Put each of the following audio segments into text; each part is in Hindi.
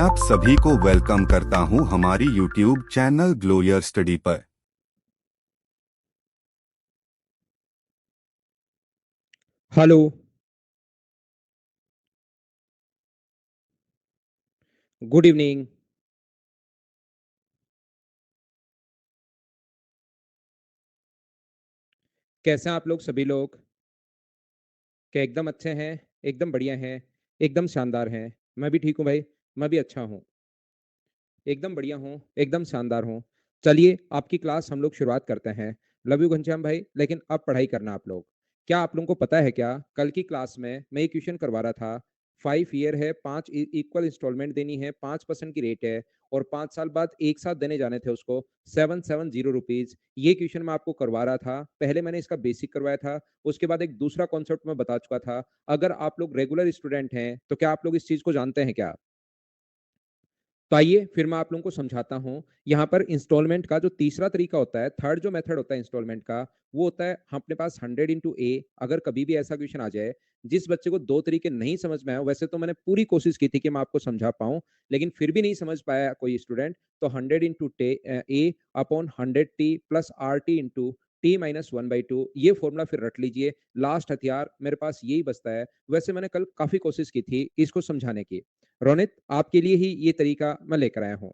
आप सभी को वेलकम करता हूं हमारी यूट्यूब चैनल ग्लोयर स्टडी पर। हेलो। Good evening. कैसे हैं आप लोग सभी लोग? क्या एकदम अच्छे हैं? एकदम बढ़िया हैं? एकदम शानदार हैं? मैं भी ठीक हूं भाई। मैं भी अच्छा हूं। एकदम बढ़िया हूं। एकदम शानदार हूं। चलिए आपकी क्लास हम लोग शुरुआत करते हैं। लव यू घनश्याम भाई, लेकिन अब पढ़ाई करना आप लोग। क्या आप लोगों को पता है क्या, कल की क्लास में मैं एक क्वेश्चन करवा रहा था। 5 ईयर है, 5 इक्वल इंस्टॉलमेंट देनी है, 5% की रेट है और 5 साल बाद एक साथ देने जाने थे उसको 770 रुपीज। ये क्वेश्चन मैं आपको करवा रहा था। पहले मैंने इसका बेसिक करवाया था, उसके बाद एक दूसरा कॉन्सेप्ट मैं बता चुका था। अगर आप लोग रेगुलर स्टूडेंट हैं तो क्या आप लोग इस चीज को जानते हैं क्या? तो आइए फिर मैं आप लोगों को समझाता हूं। यहाँ पर इंस्टॉलमेंट का जो तीसरा तरीका होता है, थर्ड जो मेथड होता है इंस्टॉलमेंट का, वो होता है हम अपने पास 100 into A। अगर कभी भी ऐसा क्वेश्चन आ जाए, जिस बच्चे को दो तरीके नहीं समझ में आए, वैसे तो मैंने पूरी कोशिश की थी कि मैं आपको समझा पाऊं, लेकिन फिर भी नहीं समझ पाया कोई स्टूडेंट, तो 100 into A upon 100T plus RT into T-1/2, ये फॉर्मूला फिर रट लीजिए। लास्ट हथियार मेरे पास यही बचता है। वैसे मैंने कल काफी कोशिश की थी इसको समझाने की। रोनित, आपके लिए ही ये तरीका मैं लेकर आया हूं।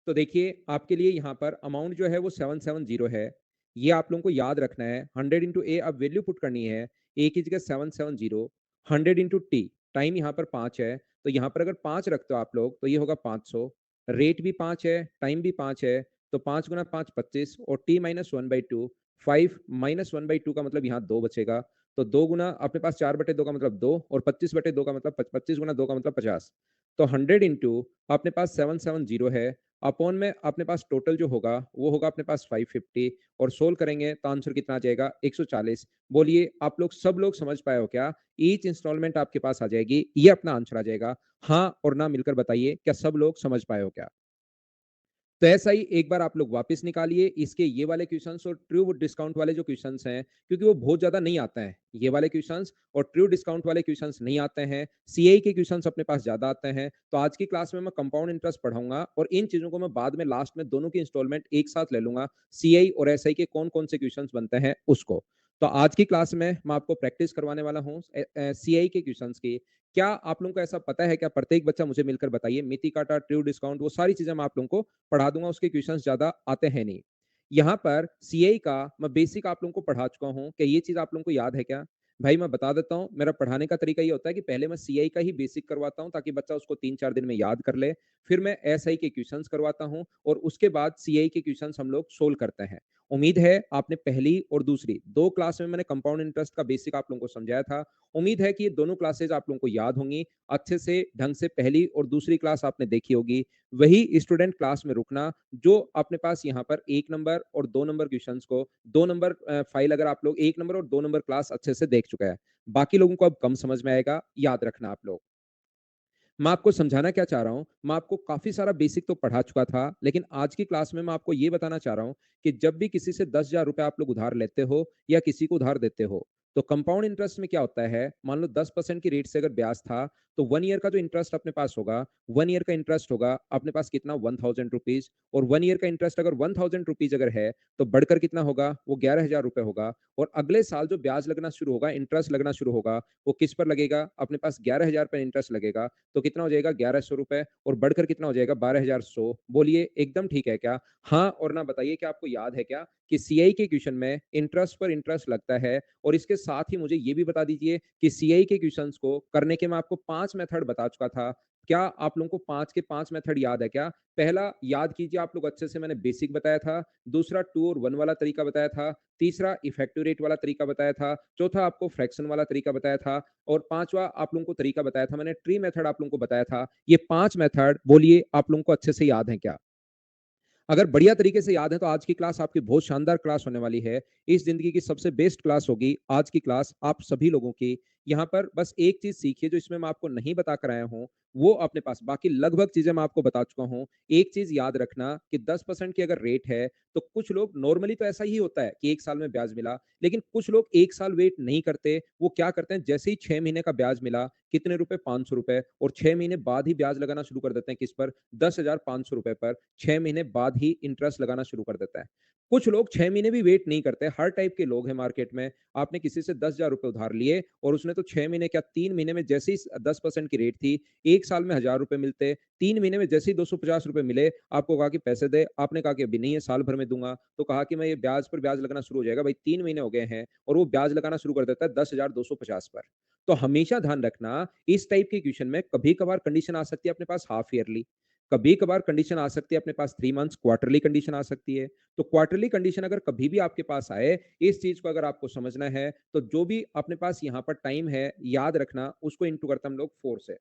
तो देखिए आपके लिए यहाँ पर अमाउंट जो है वो 770 है। ये आप लोगों को याद रखना है। 100 into A अब वैल्यू पुट करनी है। ए की जगह 770। 100 into T, टाइम यहाँ पर 5 है, तो यहाँ पर अगर 5 रखते हो आप लोग तो ये होगा 500। रेट भी 5 है, टाइम भी 5 है, तो 5 गुना 5 25 और T-1/2। 5 - 1/2 का मतलब यहाँ 2 बचेगा। तो 2 गुना अपने पास 4/2 का मतलब 2 और 25/2 का मतलब 25 गुना 2 का मतलब 50। तो 100 इंटू अपने पास 770 है, अपॉन में अपने पास टोटल जो होगा वो होगा अपने पास 550, और सोल्व करेंगे तो आंसर कितना आ जाएगा 140। बोलिए आप लोग सब लोग समझ पाए हो क्या? ईच इंस्टॉलमेंट आपके पास आ जाएगी, ये अपना आंसर आ जाएगा। हाँ और ना मिलकर बताइए, क्या सब लोग समझ पाए हो क्या? तो ऐसा ही एक बार आप लोग वापस निकालिए इसके ये वाले क्वेश्चंस और ट्रू डिस्काउंट वाले जो क्वेश्चंस हैं, क्योंकि वो बहुत ज्यादा नहीं आते हैं ये वाले क्वेश्चंस, और ट्रू डिस्काउंट वाले क्वेश्चंस नहीं आते हैं। सीआई के क्वेश्चंस अपने पास ज्यादा आते हैं। तो आज की क्लास में मैं कंपाउंड इंटरेस्ट पढ़ाऊंगा और इन चीजों को मैं बाद में लास्ट में दोनों की इंस्टॉलमेंट एक साथ ले लूंगा। सीआई और एसआई के कौन कौन से क्वेश्चंस बनते हैं उसको। तो आज की क्लास में मैं आपको प्रैक्टिस करवाने वाला हूँ सीआई के क्वेश्चंस की। क्या आप लोगों को ऐसा पता है क्या? प्रत्येक बच्चा मुझे मिलकर बताइए। मिति काटा, ट्रू डिस्काउंट, वो सारी चीजें मैं आप लोगों को पढ़ा दूंगा। उसके क्वेश्चंस ज्यादा आते हैं नहीं। यहाँ पर सीआई का मैं बेसिक आप लोगों को पढ़ा चुका हूँ। क्या ये चीज आप लोगों को याद है क्या? भाई मैं बता देता हूँ, मेरा पढ़ाने का तरीका ये होता है कि पहले मैं सीआई का ही बेसिक करवाता हूँ ताकि बच्चा उसको 3-4 दिन में याद कर ले। फिर मैं एसआई के क्वेश्चंस करवाता हूँ और उसके बाद सीआई के क्वेश्चंस हम लोग सोल्व करते हैं। उम्मीद है आपने पहली और दूसरी दो क्लास में मैंने कंपाउंड इंटरेस्ट का बेसिक आप लोगों को समझाया था। उम्मीद है कि ये दोनों क्लासेज आप लोगों को याद होंगी अच्छे से ढंग से। पहली और दूसरी क्लास आपने देखी होगी। वही स्टूडेंट क्लास में रुकना जो अपने पास यहाँ पर 1 नंबर और 2 नंबर क्वेश्चंस को, 2 नंबर फाइल अगर आप लोग 1 नंबर और 2 नंबर क्लास अच्छे से देख चुका है। बाकी लोगों को अब कम समझ में आएगा, याद रखना आप लोग। मैं आपको समझाना क्या चाह रहा हूं, मैं आपको काफी सारा बेसिक तो पढ़ा चुका था, लेकिन आज की क्लास में मैं आपको यह बताना चाह रहा हूं कि जब भी किसी से 10,000 रुपए आप लोग उधार लेते हो या किसी को उधार देते हो, तो कंपाउंड इंटरेस्ट में क्या होता है, मान लो 10% की रेट से अगर ब्याज था, तो 1 ईयर का जो इंटरेस्ट अपने पास होगा, 1 ईयर का इंटरेस्ट होगा अपने पास कितना, 1,000 रुपीज। और 1 ईयर का इंटरेस्ट अगर 1,000 रुपीज अगर है, तो बढ़कर कितना होगा, वो 11,000 रुपए होगा। और अगले साल जो ब्याज लगना शुरू होगा, इंटरेस्ट लगना शुरू होगा, वो किस पर लगेगा, अपने पास 11,000 पर इंटरेस्ट लगेगा। तो कितना हो जाएगा, 1,100 रुपए, और बढ़कर कितना हो जाएगा, 12,100। बोलिए एकदम ठीक है क्या? हाँ और ना बताइए, क्या आपको याद है क्या कि सीआई के क्वेश्चन में इंटरेस्ट पर इंटरेस्ट लगता है? और इसके साथ ही मुझे ये भी बता दीजिए कि सीआई के क्वेश्चंस को करने के मैं आपको 5 मेथड बता चुका था। क्या आप लोगों को 5 के 5 मेथड याद है क्या? पहला याद कीजिए आप लोग अच्छे से, मैंने बेसिक बताया था। दूसरा 2 और 1 वाला तरीका बताया था। तीसरा इफेक्टिव रेट वाला तरीका बताया था। चौथा आपको फ्रैक्शन वाला तरीका बताया था। और पांचवा आप लोगों को तरीका बताया था मैंने, ट्री मेथड आप लोगों को बताया था। ये 5 मेथड बोलिए आप लोगों को अच्छे से याद है क्या? अगर बढ़िया तरीके से याद है तो आज की क्लास आपकी बहुत शानदार क्लास होने वाली है। इस जिंदगी की सबसे बेस्ट क्लास होगी आज की क्लास आप सभी लोगों की। यहाँ पर बस एक चीज़ सीखिए जो इसमें मैं आपको नहीं बता कर आया हूँ, वो अपने पास बाकी लगभग चीज़ें मैं आपको बता चुका हूँ। एक चीज़ याद रखना कि 10% की अगर रेट है, तो कुछ लोग नॉर्मली तो ऐसा ही होता है कि 1 साल में ब्याज मिला, लेकिन कुछ लोग 1 साल वेट नहीं करते, वो क्या करते हैं जैसे ही 6 महीने का ब्याज मिला, कितने रुपए? ₹500 और 6 महीने बाद ही ब्याज लगाना शुरू कर देते हैं किस पर? ₹10,500 पर 6 महीने बाद ही इंटरेस्ट लगाना शुरू कर देता है। कुछ लोग 6 महीने भी वेट नहीं करते, हर टाइप के लोग हैं मार्केट में। आपने किसी से ₹10,000 उधार लिए और उसने तो 6 महीने क्या 3 महीने में जैसे ही 10% की रेट थी, 1 साल में ₹1,000 मिलते, 3 महीने में जैसे ही ₹250 मिले, आपको कहा कि पैसे दे, आपने कहा कि अभी नहीं है, साल भर में दूँगा। तो कहा कि मैं ये ब्याज पर ब्याज लगना शुरू हो जाएगा, भाई 3 महीने हो गए हैं और वो ब्याज लगाना शुरू कर देता है 10,250 पर। तो हमेशा ध्यान रखना, इस टाइप के क्वेश्चन में कभी-कभार कंडीशन आ सकती है अपने पास हाफ ईयरली, कभी-कभार कंडीशन आ सकती है अपने पास 3 मंथ्स, क्वार्टरली कंडीशन आ सकती है। तो क्वार्टरली कंडीशन अगर कभी भी आपके पास आए, इस चीज़ को अगर आपको समझना है, तो जो भी अपने पास यहाँ पर टाइम है, याद रखना उसको इंटू करते हैं हम लोग 4 से।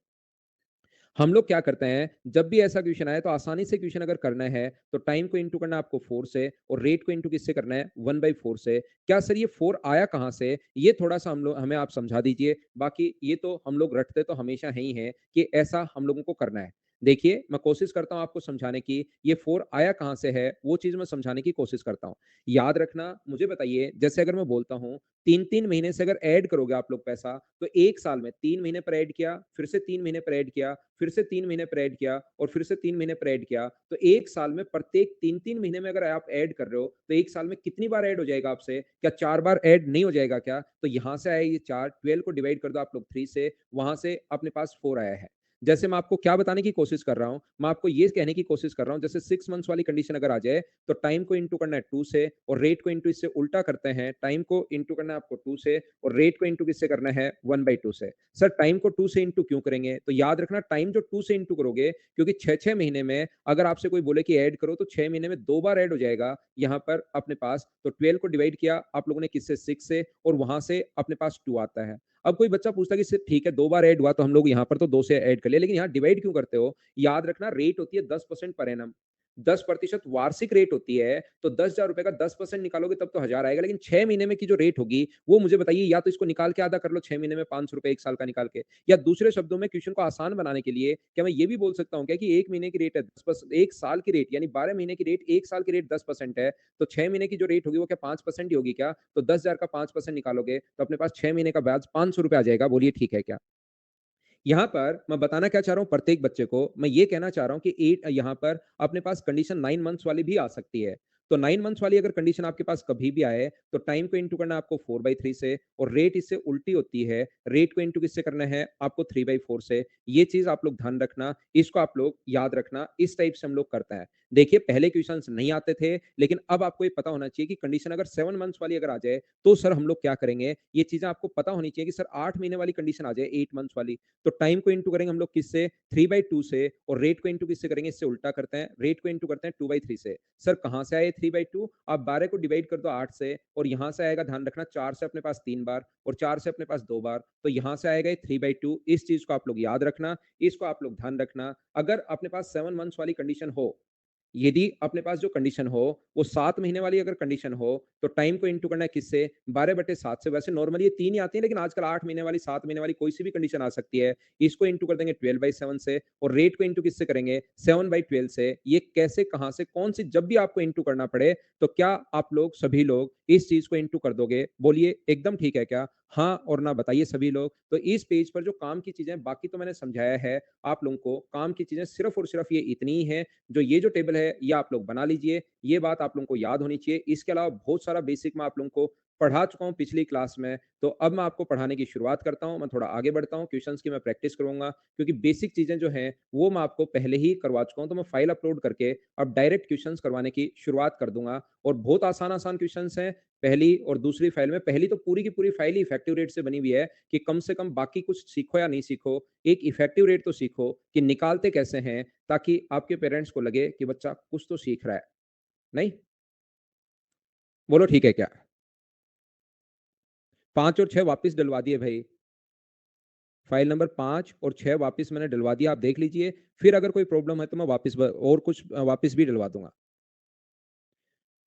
हम लोग क्या करते हैं, जब भी ऐसा क्वेश्चन आए तो आसानी से क्वेश्चन अगर करना है, तो टाइम को इंटू करना है आपको 4 से और रेट को इंटू किससे करना है 1/4 से। क्या सर ये 4 आया कहाँ से? ये थोड़ा-सा हमें आप समझा दीजिए। बाकी ये तो हम लोग रटते तो हमेशा हैं ही हैं कि ऐसा हम लोगों को करना है। देखिए, मैं कोशिश करता हूँ आपको समझाने की, ये 4 आया कहाँ से है, वो चीज़ मैं समझाने की कोशिश करता हूँ। याद रखना, मुझे बताइए, जैसे अगर मैं बोलता हूँ 3-3 महीने से अगर ऐड करोगे आप लोग पैसा, तो 1 साल में 3 महीने पर ऐड किया, फिर से 3 महीने पर ऐड किया, फिर से 3 महीने पर ऐड किया और फिर से 3 महीने पर ऐड किया, तो 1 साल में प्रत्येक 3-3 महीने में अगर आप ऐड कर रहे हो, तो 1 साल में कितनी बार ऐड हो जाएगा आपसे? क्या 4 बार ऐड नहीं हो जाएगा क्या? तो यहाँ से आया ये 4, 12 को डिवाइड कर दो आप लोग 3 से, वहाँ से अपने पास 4 आया है। जैसे मैं आपको क्या बताने की कोशिश कर रहा हूँ, मैं आपको ये कहने की कोशिश कर रहा हूँ, जैसे 6 मंथ्स वाली कंडीशन अगर आ जाए, तो टाइम को इंटू करना है 2 से और रेट को इंटू इससे उल्टा करते हैं, टाइम को इंटू करना है आपको 2 से और रेट को इंटू किससे करना है 1/2 से। सर टाइम को 2 से इंटू क्यों करेंगे? तो याद रखना टाइम जो 2 से इंटू करोगे, क्योंकि 6-6 महीने में अगर आपसे कोई बोले कि ऐड करो तो 6 महीने में 2 बार ऐड हो जाएगा यहाँ पर अपने पास। तो 12 को डिवाइड किया आप लोगों ने किससे 6 से और वहाँ से अपने पास 2 आता है। अब कोई बच्चा पूछता है कि सर ठीक है 2 बार ऐड हुआ तो हम लोग यहाँ पर तो 2 से ऐड कर लिया, लेकिन यहाँ डिवाइड क्यों करते हो? याद रखना रेट होती है 10% पर एनम। 10% वार्षिक रेट होती है, तो ₹10,000 का 10% निकालोगे तब तो 1000 आएगा, लेकिन 6 महीने में की जो रेट होगी, वो मुझे बताइए या तो इसको निकाल के आधा कर लो 6 महीने में ₹500 1 साल का निकाल के, या दूसरे शब्दों में क्वेश्चन को आसान बनाने के लिए क्या मैं ये भी बोल सकता हूँ क्या कि 1 महीने की रेट है 10% 1 साल की रेट यानी 12 महीने की रेट 1 साल की रेट 10% है, तो 6 महीने की जो रेट होगी वो क्या 5% ही होगी क्या? तो 10,000 का 5% निकालोगे तो अपने पास 6 महीने का ब्याज ₹500 आ जाएगा, बोलिए ठीक है क्या? यहाँ पर मैं बताना क्या चाह रहा हूँ प्रत्येक बच्चे को, मैं ये कहना चाह रहा हूँ कि यहाँ पर अपने पास कंडीशन 9 मंथ्स वाली भी आ सकती है। तो 9 मंथ्स वाली अगर कंडीशन आपके पास कभी भी आए, तो टाइम को इंटू करना है आपको 4/3 से और रेट इससे उल्टी होती है। रेट को इंटू किससे करना है? आपको 3/4 से। ये चीज़ आप लोग ध्यान रखना, इसको आप लोग याद रखना, इस टाइप से हम लोग करते हैं। देखिए पहले क्वेश्चन्स नहीं आते थे, लेकिन अब आपको ये पता होना चाहिए कि कंडीशन अगर 7 मंथ्स वाली अगर आ जाए, तो सर हम लोग क्या करेंगे? ये चीज़ें आपको पता होनी चाहिए कि सर 8 महीने वाली कंडीशन आ जाए, 8 मंथ्स वाली, तो टाइम को इंटू करेंगे हम लोग किससे 3/2 से और रेट को इंटू किससे करेंगे इससे उल्टा करते हैं रेट को इंटू करते हैं 2/3 से। सर कहां से आए 3/2? आप 12 को डिवाइड कर दो 8 से और यहां से आएगा ध्यान रखना 4 से अपने पास 3 बार और 4 से अपने पास 2 बार, तो यहां से आएगा 3/2। इस चीज को आप लोग याद रखना, इसको आप लोग ध्यान रखना। अगर अपने पास 7 मंथ्स वाली कंडीशन हो, यदि अपने पास जो कंडीशन हो वो 7 महीने वाली अगर कंडीशन हो, तो टाइम को इंटू करना है किससे 12/7 से। वैसे नॉर्मली ये 3 ही आती है, लेकिन आजकल 8 महीने वाली 7 महीने वाली कोई सी भी कंडीशन आ सकती है। इसको इंटू कर देंगे 12/7 से और रेट को इंटू किससे करेंगे 7/12 से। ये कैसे, कहां से, कौन सी, जब भी आपको इंटू करना पड़े तो क्या आप लोग सभी लोग इस चीज को इंटू कर दोगे? बोलिए एकदम ठीक है क्या? हाँ और ना बताइए सभी लोग। तो इस पेज पर जो काम की चीजें बाकी तो मैंने समझाया है आप लोगों को, काम की चीजें सिर्फ और सिर्फ ये इतनी ही है। जो ये जो टेबल है ये आप लोग बना लीजिए, ये बात आप लोगों को याद होनी चाहिए। इसके अलावा बहुत सारा बेसिक मैं आप लोगों को पढ़ा चुका हूँ पिछली क्लास में, तो अब मैं आपको पढ़ाने की शुरुआत करता हूँ। मैं थोड़ा आगे बढ़ता हूँ, क्वेश्चंस की मैं प्रैक्टिस करूंगा क्योंकि बेसिक चीजें जो हैं वो मैं आपको पहले ही करवा चुका हूँ। तो मैं फाइल अपलोड करके अब डायरेक्ट क्वेश्चंस करवाने की शुरुआत कर दूंगा और बहुत आसान आसान क्वेश्चंस हैं। पहली और दूसरी फाइल में, पहली तो पूरी की पूरी फाइल ही इफेक्टिव रेट से बनी हुई है कि कम से कम बाकी कुछ सीखो या नहीं सीखो, एक इफेक्टिव रेट तो सीखो कि निकालते कैसे हैं, ताकि आपके पेरेंट्स को लगे कि बच्चा कुछ तो सीख रहा है। नहीं? बोलो ठीक है क्या? 5 और 6 वापस डलवा दिए भई। फाइल नंबर 5 और 6 वापस मैंने डलवा दिया, आप देख लीजिए। फिर अगर कोई प्रॉब्लम है तो मैं वापस और कुछ वापस भी डलवा दूँगा।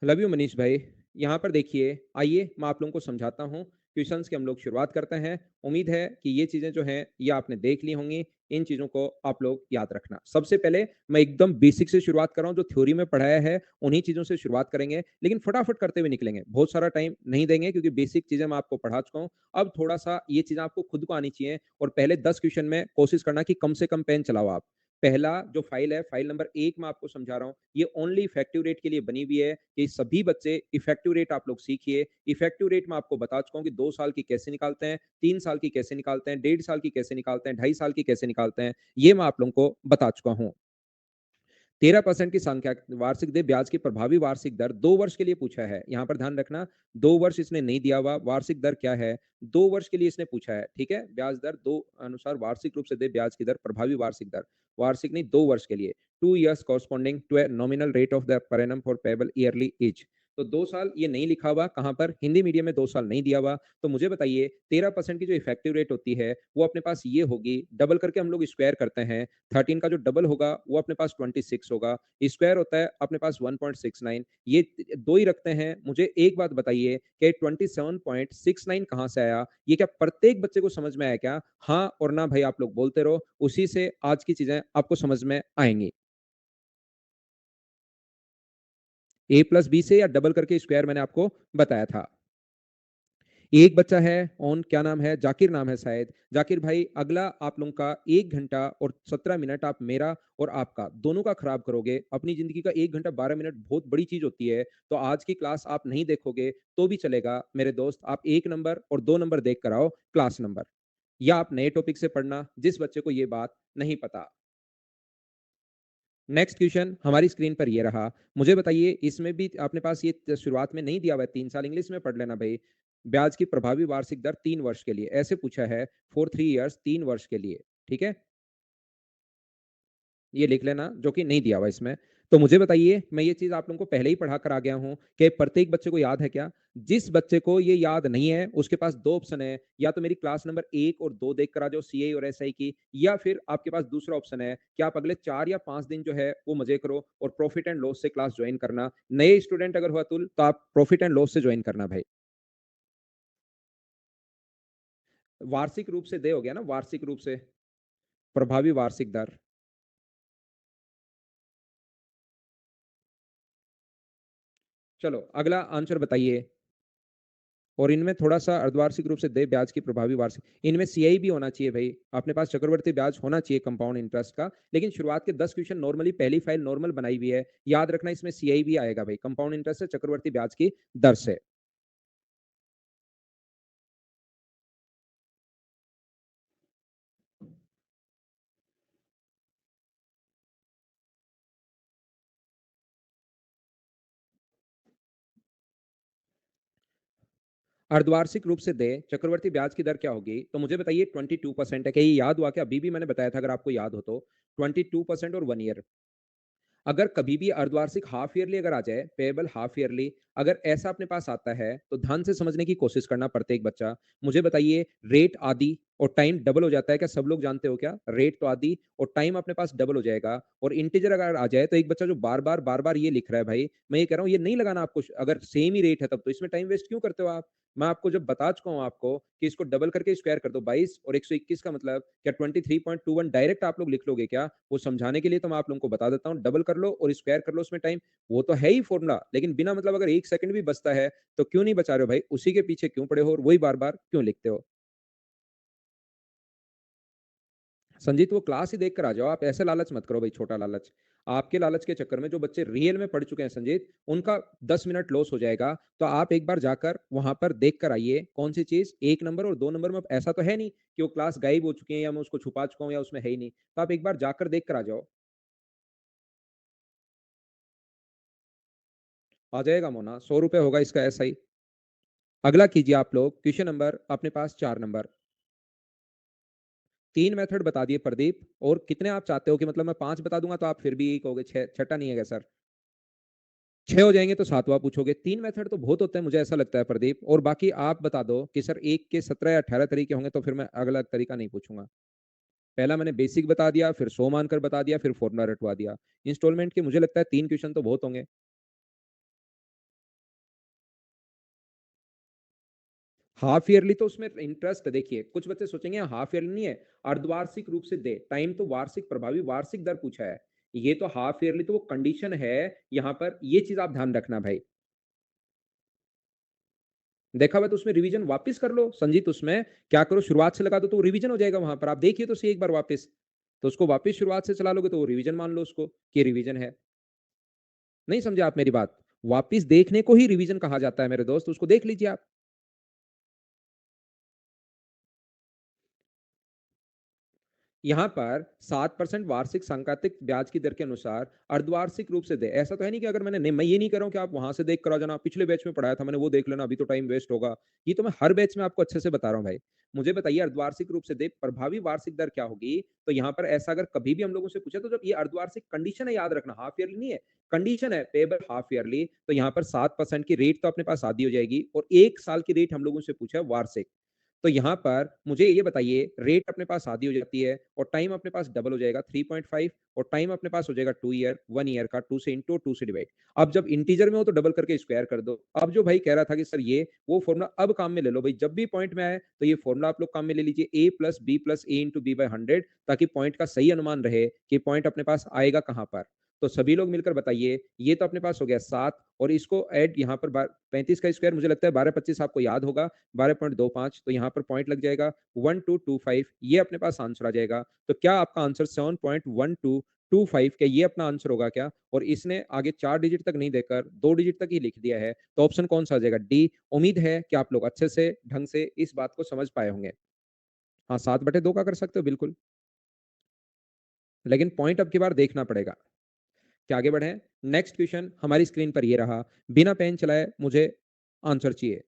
लव यू मनीष भाई। यहाँ पर देखिए, आइए मैं आप लोगों को समझाता हूँ क्वेश्चंस की हम लोग शुरुआत करते हैं। उम्मीद है कि ये चीज़ें जो हैं, ये आपने देख ली होंगी। इन चीज़ों को आप लोग याद रखना। सबसे पहले मैं एकदम बेसिक से शुरुआत कर रहा हूँ, जो थ्योरी में पढ़ाया है, उन्हीं चीज़ों से शुरुआत करेंगे, लेकिन फटाफट करते हुए निकलेंगे। बहुत सारा टाइम नहीं देंगे क्योंकि बेसिक चीज़ें मैं आपको पढ़ा चुका हूँ। अब थोड़ा-सा ये चीज़ें आपको खुद को आनी चाहिए और पहले 10 क्वेश्चन में कोशिश करना कि कम से कम पेन चलाओ आप। पहला जो फाइल है, फाइल नंबर 1 मैं आपको समझा रहा हूँ, ये ओनली इफेक्टिव रेट के लिए बनी हुई है। ये सभी बच्चे इफेक्टिव रेट आप लोग सीखिए। इफेक्टिव रेट मैं आपको बता चुका हूँ कि 2 साल की कैसे निकालते हैं, 3 साल की कैसे निकालते हैं, 1.5 साल की कैसे निकालते हैं, 2.5 साल की कैसे निकालते हैं, ये मैं आप लोगों को बता चुका हूँ। 13% की संख्या वार्षिक दे ब्याज की प्रभावी वार्षिक दर 2 वर्ष के लिए पूछा है। यहाँ पर ध्यान रखना 2 वर्ष इसने नहीं दिया हुआ, वार्षिक दर क्या है? 2 वर्ष के लिए इसने पूछा है, ठीक है? ब्याज दर 2 अनुसार वार्षिक रूप से दे ब्याज की दर प्रभावी वार्षिक दर, वार्षिक नहीं 2 वर्ष के लिए। 2 years corresponding to a nominal rate of the per annum for payable yearly each. तो 2 साल ये नहीं लिखा हुआ, कहाँ पर? हिंदी मीडियम में 2 साल नहीं दिया हुआ। तो मुझे बताइए 13% की जो इफेक्टिव रेट होती है, वो अपने पास ये होगी, डबल करके हम लोग स्क्वायर करते हैं। 13 का जो डबल होगा वो अपने पास 26 होगा, स्क्वायर होता है अपने पास 1.69। ये दो ही रखते हैं। मुझे एक बात बताइए कि 27.69 कहाँ से आया? ये क्या प्रत्येक बच्चे को समझ में आया क्या? हाँ और ना भाई आप लोग बोलते रहो, उसी से आज की चीजें आपको समझ में आएंगी। ए प्लस बी से या डबल करके स्क्वायर मैंने आपको बताया था। एक बच्चा है ऑन, क्या नाम है? जाकिर नाम है शायद। जाकिर भाई अगला आप लोगों का 1 घंटा और 17 मिनट आप मेरा और आपका दोनों का खराब करोगे। अपनी जिंदगी का 1 घंटा 12 मिनट बहुत बड़ी चीज होती है। तो आज की क्लास आप नहीं देखोगे तो भी चलेगा मेरे दोस्त। आप 1 नंबर और 2 नंबर देख कर आओ क्लास नंबर, या आप नए टॉपिक से पढ़ना जिस बच्चे को ये बात नहीं पता। नेक्स्ट क्वेश्चन हमारी स्क्रीन पर ये रहा। मुझे बताइए इसमें भी अपने पास ये शुरुआत में नहीं दिया हुआ है, 3 साल इंग्लिश में पढ़ लेना भाई। ब्याज की प्रभावी वार्षिक दर 3 वर्ष के लिए ऐसे पूछा है, फॉर 3 इयर्स 3 वर्ष के लिए, ठीक है? ये लिख लेना जो कि नहीं दिया हुआ इसमें। तो मुझे बताइए, मैं ये चीज़ आप लोगों को पहले ही पढ़ा कर आ गया हूँ कि प्रत्येक बच्चे को याद है क्या? जिस बच्चे को ये याद नहीं है, उसके पास 2 ऑप्शन है, या तो मेरी क्लास नंबर 1 और 2 देख कर आ जाओ सीआई और एसआई की, या फिर आपके पास दूसरा ऑप्शन है कि आप अगले 4 या 5 दिन जो है वो मज़े करो और प्रॉफिट एंड लॉस से क्लास जॉइन करना। नए स्टूडेंट अगर हो अतुल, तो आप प्रॉफिट एंड लॉस से जॉइन करना भाई। वार्षिक रूप से दे हो गया ना, वार्षिक रूप से, प्रभावी वार्षिक दर। चलो अगला आंसर बताइए। और इनमें थोड़ा-सा अर्धवार्षिक रूप से देय ब्याज की प्रभावी वार्षिक, इनमें सीआई भी होना चाहिए भई। अपने पास चक्रवर्ती ब्याज होना चाहिए कंपाउंड इंटरेस्ट का, लेकिन शुरुआत के 10 क्वेश्चन नॉर्मली पहली फाइल नॉर्मल बनाई हुई है। याद रखना इसमें सीआई भी आएगा भई, कंपाउंड इंटरेस्ट से चक्रवर्ती ब्याज की दर से। अर्धवार्षिक रूप से देय चक्रवर्ती ब्याज की दर क्या होगी? तो मुझे बताइए 22% है। क्या ये याद हुआ क्या? अभी भी मैंने बताया था अगर आपको याद हो तो। 22% और 1 ईयर। अगर कभी भी अर्धवार्षिक हाफ ईयरली अगर आ जाए, पेएबल हाफ ईयरली, अगर ऐसा अपने पास आता है तो ध्यान से समझने की कोशिश करना प्रत्येक बच्चा। मुझे बताइए रेट आदि और टाइम डबल हो जाता है क्या? सब लोग जानते हो क्या? रेट तो आदि और टाइम अपने पास डबल हो जाएगा। और इंटीजर अगर आ जाए तो एक बच्चा जो बार बार ये लिख रहा है भाई, मैं ये कह रहा हूँ ये नहीं लगाना आपको। अगर सेम ही रेट है तब तो इसमें टाइम वेस्ट क्यों करते हो आप? मैं आपको जब बता चुका हूँ आपको कि इसको डबल करके स्क्वायर कर दो, 22 और 121 का मतलब क्या 23.21 डायरेक्ट आप लोग लिख लोगे क्या? वो समझाने के लिए तो मैं आप लोगों को बता देता हूँ, डबल कर लो और स्क्वायर कर लो उसमें टाइम। वो तो है ही फॉर्मूला, लेकिन बिना मतलब अगर 1 सेकंड भी बचता है तो क्यों नहीं बचा रहे हो भाई? उसी के पीछे क्यों पड़े हो और वही बार-बार क्यों लिखते हो? संजीत वो क्लास ही देख कर आ जाओ, आप ऐसे लालच मत करो भाई, छोटा लालच। आपके लालच के चक्कर में जो बच्चे रियल में पढ़ चुके हैं संजीत, उनका 10 मिनट लॉस हो जाएगा। तो आप एक बार जाकर वहां पर देख कर आइए कौन सी चीज 1 नंबर और 2 नंबर में। ऐसा तो है नहीं कि वो क्लास गायब हो चुकी है या मैं उसको छुपा चुका हूँ या उसमें है ही नहीं। तो आप एक बार जाकर देख कर आ जाओ। आ जाएगा मोना, 100 रुपए होगा इसका ऐसा ही। अगला कीजिए आप लोग क्वेश्चन नंबर अपने पास 4 नंबर। 3 मेथड बता दिए प्रदीप, और कितने आप चाहते हो कि मतलब मैं 5 बता दूंगा तो आप फिर भी कहोगे 6, छठा नहीं है क्या सर? 6 हो जाएंगे तो 7वां पूछोगे। 3 मेथड तो बहुत होते हैं मुझे ऐसा लगता है प्रदीप, और बाकी आप बता दो कि सर एक के 17 या 18 तरीके होंगे तो फिर मैं अगला तरीका नहीं पूछूंगा। पहला मैंने बेसिक बता दिया, फिर 100 मानकर बता दिया, फिर फॉर्मूला रटवा दिया। इंस्टॉलमेंट के मुझे लगता है 3 क्वेश्चन तो बहुत होंगे। हाफ ईयरली तो उसमें इंटरेस्ट देखिए, कुछ बच्चे सोचेंगे हाफ ईयरली नहीं है, अर्धवार्षिक रूप से दे, टाइम तो वार्षिक प्रभावी वार्षिक दर पूछा है। ये तो हाफ ईयरली तो वो कंडीशन है, यहाँ पर ये चीज आप ध्यान रखना भाई। देखा हुआ तो उसमें रिवीजन वापस कर लो संजीत, उसमें क्या करो, शुरुआत से लगा दो तो रिवीजन हो जाएगा, वहां पर आप देखिए तो सही एक बार वापस, तो उसको वापस शुरुआत से चला लोगे तो वो रिवीजन मान लो उसको कि रिवीजन है। नहीं समझे आप मेरी बात? वापस देखने को ही रिवीजन कहा जाता है मेरे दोस्त, उसको देख लीजिए आप। यहाँ पर 7% वार्षिक सांकेतिक ब्याज की दर के अनुसार अर्धवार्षिक रूप से दे, ऐसा तो है नहीं कि अगर मैंने नहीं, मैं ये नहीं कर रहा हूँ कि आप वहां से देख कर आ जाना, पिछले बैच में पढ़ाया था मैंने वो देख लेना, अभी तो टाइम वेस्ट होगा। ये तो मैं हर बैच में आपको अच्छे से बता रहा हूँ भाई। मुझे बताइए अर्धवार्षिक रूप से दे प्रभावी वार्षिक दर क्या होगी, तो यहाँ पर ऐसा अगर कभी भी हम लोगों से पूछे तो जब ये अर्धवार्षिक कंडीशन है, याद रखना हाफ ईयरली नहीं है, कंडीशन है पेबल हाफ ईयरली, तो यहाँ पर 7% की रेट तो अपने पास आधी हो जाएगी, और 1 साल की रेट हम लोगों से पूछा है वार्षिक। तो यहाँ पर मुझे ये बताइए, रेट अपने पास आधी हो जाती है और टाइम अपने पास डबल हो जाएगा 3.5, और टाइम अपने पास हो जाएगा 2 ईयर, 1 ईयर का 2 से इंटू 2 से डिवाइड। अब जब इंटीजर में हो तो डबल करके स्क्वायर कर दो। अब जो भाई कह रहा था कि सर ये वो फॉर्मूला अब काम में ले लो भाई, जब भी पॉइंट में आए तो ये फॉर्मूला आप लोग काम में ले लीजिए, A plus B plus A into B by 100, ताकि पॉइंट का सही अनुमान रहे कि पॉइंट अपने पास आएगा कहां पर। तो सभी लोग मिलकर बताइए, ये तो अपने पास हो गया 7, और इसको ऐड यहाँ पर 35 का स्क्वायर मुझे लगता है 12 25 आपको याद होगा, 12.25, तो यहाँ पर पॉइंट लग जाएगा 1225, ये अपने पास आंसर आ जाएगा। तो क्या आपका आंसर 7.1225, क्या ये अपना आंसर होगा क्या? और इसने आगे 4 डिजिट तक नहीं देकर 2 डिजिट तक ही लिख दिया है, तो ऑप्शन कौन सा आ जाएगा? डी। उम्मीद है कि आप लोग अच्छे से ढंग से इस बात को समझ पाए होंगे। हाँ, 7/2 का कर सकते हो बिल्कुल, लेकिन पॉइंट अब की बार देखना पड़ेगा। क्या आगे बढ़े? नेक्स्ट क्वेश्चन हमारी स्क्रीन पर ये रहा, बिना पेन चलाए मुझे आंसर चाहिए।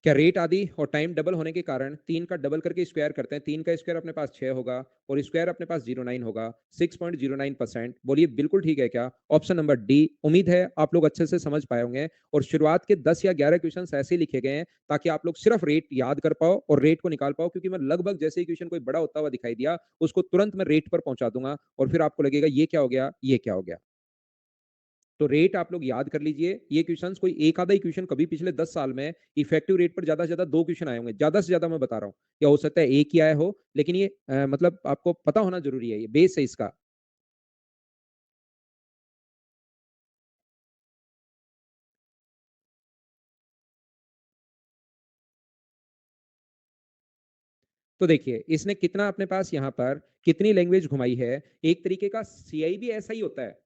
क्या रेट आदि और टाइम डबल होने के कारण 3 का डबल करके स्क्वायर करते हैं, 3 का स्क्वायर अपने पास 6 होगा और स्क्वायर अपने पास 09 होगा, 6.09%। बोलिए बिल्कुल ठीक है क्या? Option number D. उम्मीद है आप लोग अच्छे से समझ पाए होंगे, और शुरुआत के 10 या 11 क्वेश्चन ऐसे लिखे गए हैं ताकि आप लोग सिर्फ रेट याद कर पाओ और रेट को निकाल पाओ, क्योंकि मैं लगभग जैसे ही क्वेश्चन कोई बड़ा होता हुआ दिखाई दिया उसको तुरंत मैं रेट पर पहुंचा दूंगा, और फिर आपको लगेगा ये क्या हो गया, ये क्या हो गया। तो रेट आप लोग याद कर लीजिए, ये क्वेश्चंस कोई एक आधा ही क्वेश्चन कभी पिछले 10 साल में इफेक्टिव रेट पर ज्यादा से ज्यादा 2 क्वेश्चन आए होंगे, ज्यादा से ज्यादा मैं बता रहा हूँ, या हो सकता है एक ही आया हो, लेकिन ये मतलब आपको पता होना जरूरी है, ये बेस है इसका। तो देखिए इसने कितना अपने पास यहाँ पर कितनी लैंग्वेज घुमाई है, एक तरीके का सीआई भी ऐसा ही होता है,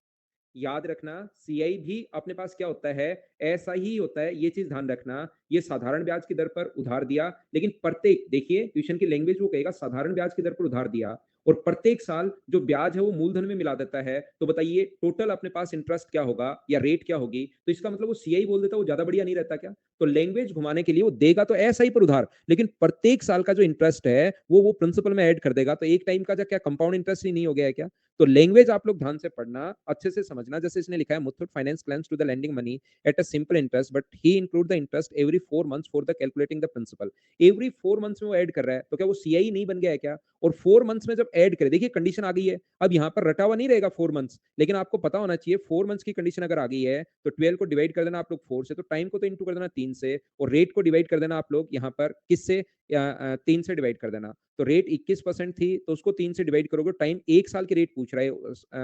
याद रखना, सीआई भी अपने पास क्या होता है, ऐसा ही होता है, ये चीज ध्यान रखना। ये साधारण ब्याज की दर पर उधार दिया, लेकिन प्रत्येक, देखिए ट्यूशन की लैंग्वेज वो कहेगा साधारण ब्याज की दर पर उधार दिया, और प्रत्येक साल जो ब्याज है वो मूलधन में मिला देता है, तो बताइए टोटल अपने पास इंटरेस्ट क्या होगा या रेट क्या होगी, तो इसका मतलब वो सीआई बोल देता है, वो ज्यादा बढ़िया नहीं रहता क्या? तो लैंग्वेज घुमाने के लिए वो देगा तो ऐसा ही पर उधार, लेकिन प्रत्येक साल का जो इंटरेस्ट है वो प्रिंसिपल में ऐड कर देगा, तो एक टाइम का क्या कंपाउंड इंटरेस्ट ही नहीं हो गया है क्या? तो लैंग्वेज आप लोग ध्यान से पढ़ना, अच्छे से समझना, जैसे इसने लिखा है Muthoot finance plans to the lending money at a simple interest but he include the interest every 4 months for the calculating the principal. Every 4 months में वो ऐड कर रहा है, तो क्या वो सीआई नहीं बन गया है क्या? और 4 मंथ्स में जब ऐड करे, देखिए कंडीशन आ गई है, अब यहाँ पर रटा हुआ नहीं रहेगा 4 मंथ्स, लेकिन आपको पता होना चाहिए 4 मंथ्स की कंडीशन अगर आ गई है तो 12 को डिवाइड कर देना आप लोग 4 से, तो टाइम को तो इंटू कर देना 3 से, और रेट को डिवाइड कर देना आप लोग यहाँ पर किससे, 3 से डिवाइड कर देना। तो रेट 21% थी तो उसको 3 से डिवाइड करोगे, टाइम 1 साल की रेट पूछ रहा है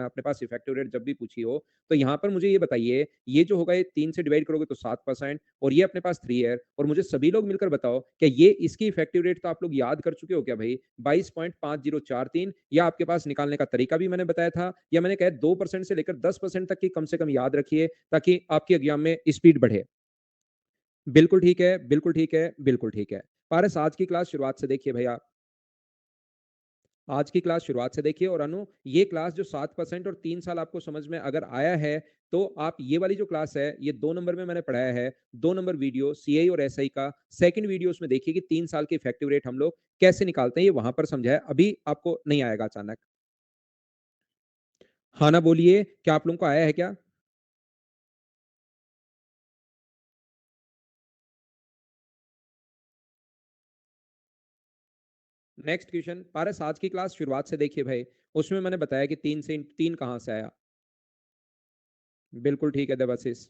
अपने पास इफेक्टिव रेट जब भी पूछी हो, तो यहाँ पर मुझे ये बताइए, ये जो होगा ये 3 से डिवाइड करोगे तो 7%, और ये अपने पास 3 ईयर, और मुझे सभी लोग मिलकर बताओ क्या ये इसकी इफेक्टिव रेट तो आप लोग याद कर चुके हो क्या भाई? 22.5043, या आपके पास निकालने का तरीका भी मैंने बताया था, या मैंने कहा 2% से लेकर 10% तक की कम से कम याद रखिए, ताकि आपके एग्जाम में स्पीड बढ़े। बिल्कुल ठीक है, बिल्कुल ठीक है, बिल्कुल ठीक है। पारस आज की क्लास शुरुआत से देखिए भैया, आज की क्लास शुरुआत से देखिए, और अनु ये क्लास जो 7% और 3 साल आपको समझ में अगर आया है, तो आप ये वाली जो क्लास है ये 2 नंबर में मैंने पढ़ाया है, 2 नंबर वीडियो सीआई और एसआई का सेकंड वीडियो, उसमें देखिए कि 3 साल के इफेक्टिव रेट हम लोग कैसे निकालते हैं, ये वहां पर समझाया, अभी आपको नहीं आएगा अचानक। हाँ ना बोलिए, क्या आप लोगों को आया है क्या? नेक्स्ट क्वेश्चन पारस आज की क्लास शुरुआत से देखिए भाई, उसमें मैंने बताया कि 3 से 3 कहां से आया। बिल्कुल ठीक है देवाशीष।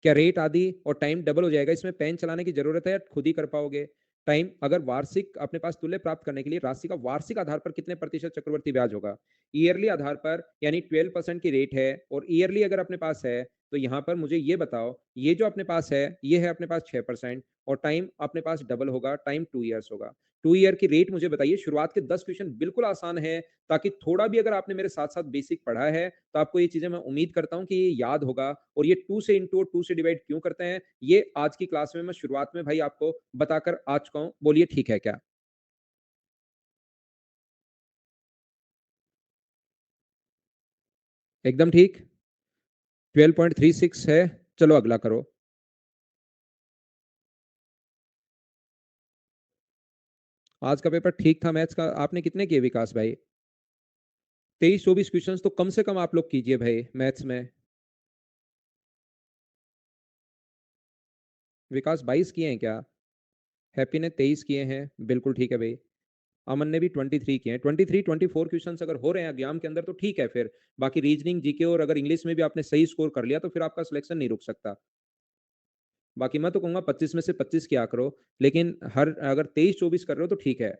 क्या रेट आदि और टाइम डबल हो जाएगा, इसमें पेन चलाने की जरूरत है या खुद ही कर पाओगे? टाइम अगर वार्षिक अपने पास तुल्य प्राप्त करने के लिए राशि का वार्षिक आधार पर कितने प्रतिशत चक्रवर्ती ब्याज होगा? ईयरली आधार पर यानी 12% की रेट है, और ईयरली अगर अपने पास है तो यहाँ पर मुझे ये बताओ, ये जो अपने पास है ये है अपने पास 6%, और टाइम अपने पास डबल होगा, टाइम 2 ईयर्स होगा। 2 ईयर की रेट मुझे बताइए। शुरुआत के 10 क्वेश्चन बिल्कुल आसान है, ताकि थोड़ा भी अगर आपने मेरे साथ साथ बेसिक पढ़ा है तो आपको ये चीजें मैं उम्मीद करता हूँ कि ये याद होगा। और ये 2 से डिवाइड क्यों करते हैं, ये आज की क्लास में मैं शुरुआत में भाई आपको बताकर आ चुका हूँ। बोलिए ठीक है क्या? एकदम ठीक। 12.36 है। चलो अगला करो। आज का पेपर ठीक था मैथ्स का। आपने कितने किए विकास भाई? 23-24 क्वेश्चंस तो कम से कम आप लोग कीजिए भाई मैथ्स में। विकास 22 किए हैं क्या? हैप्पी ने 23 किए हैं, बिल्कुल ठीक है भाई। अमन ने भी 23 किए हैं। 23-24 क्वेश्चंस अगर हो रहे हैं एग्जाम के अंदर तो ठीक है फिर। बाकी रीजनिंग, जीके और अगर इंग्लिश में भी आपने सही स्कोर कर लिया तो फिर आपका सिलेक्शन नहीं रुक सकता। बाकी मैं तो कहूंगा 25 में से 25 किया करो, लेकिन हर अगर 23-24 कर रहे हो तो ठीक है।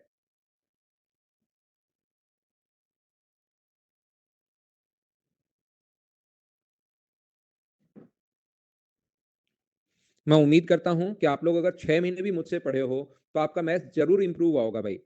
मैं उम्मीद करता हूं कि आप लोग अगर 6 महीने भी मुझसे पढ़े हो तो आपका मैथ जरूर इंप्रूव हुआ होगा भाई।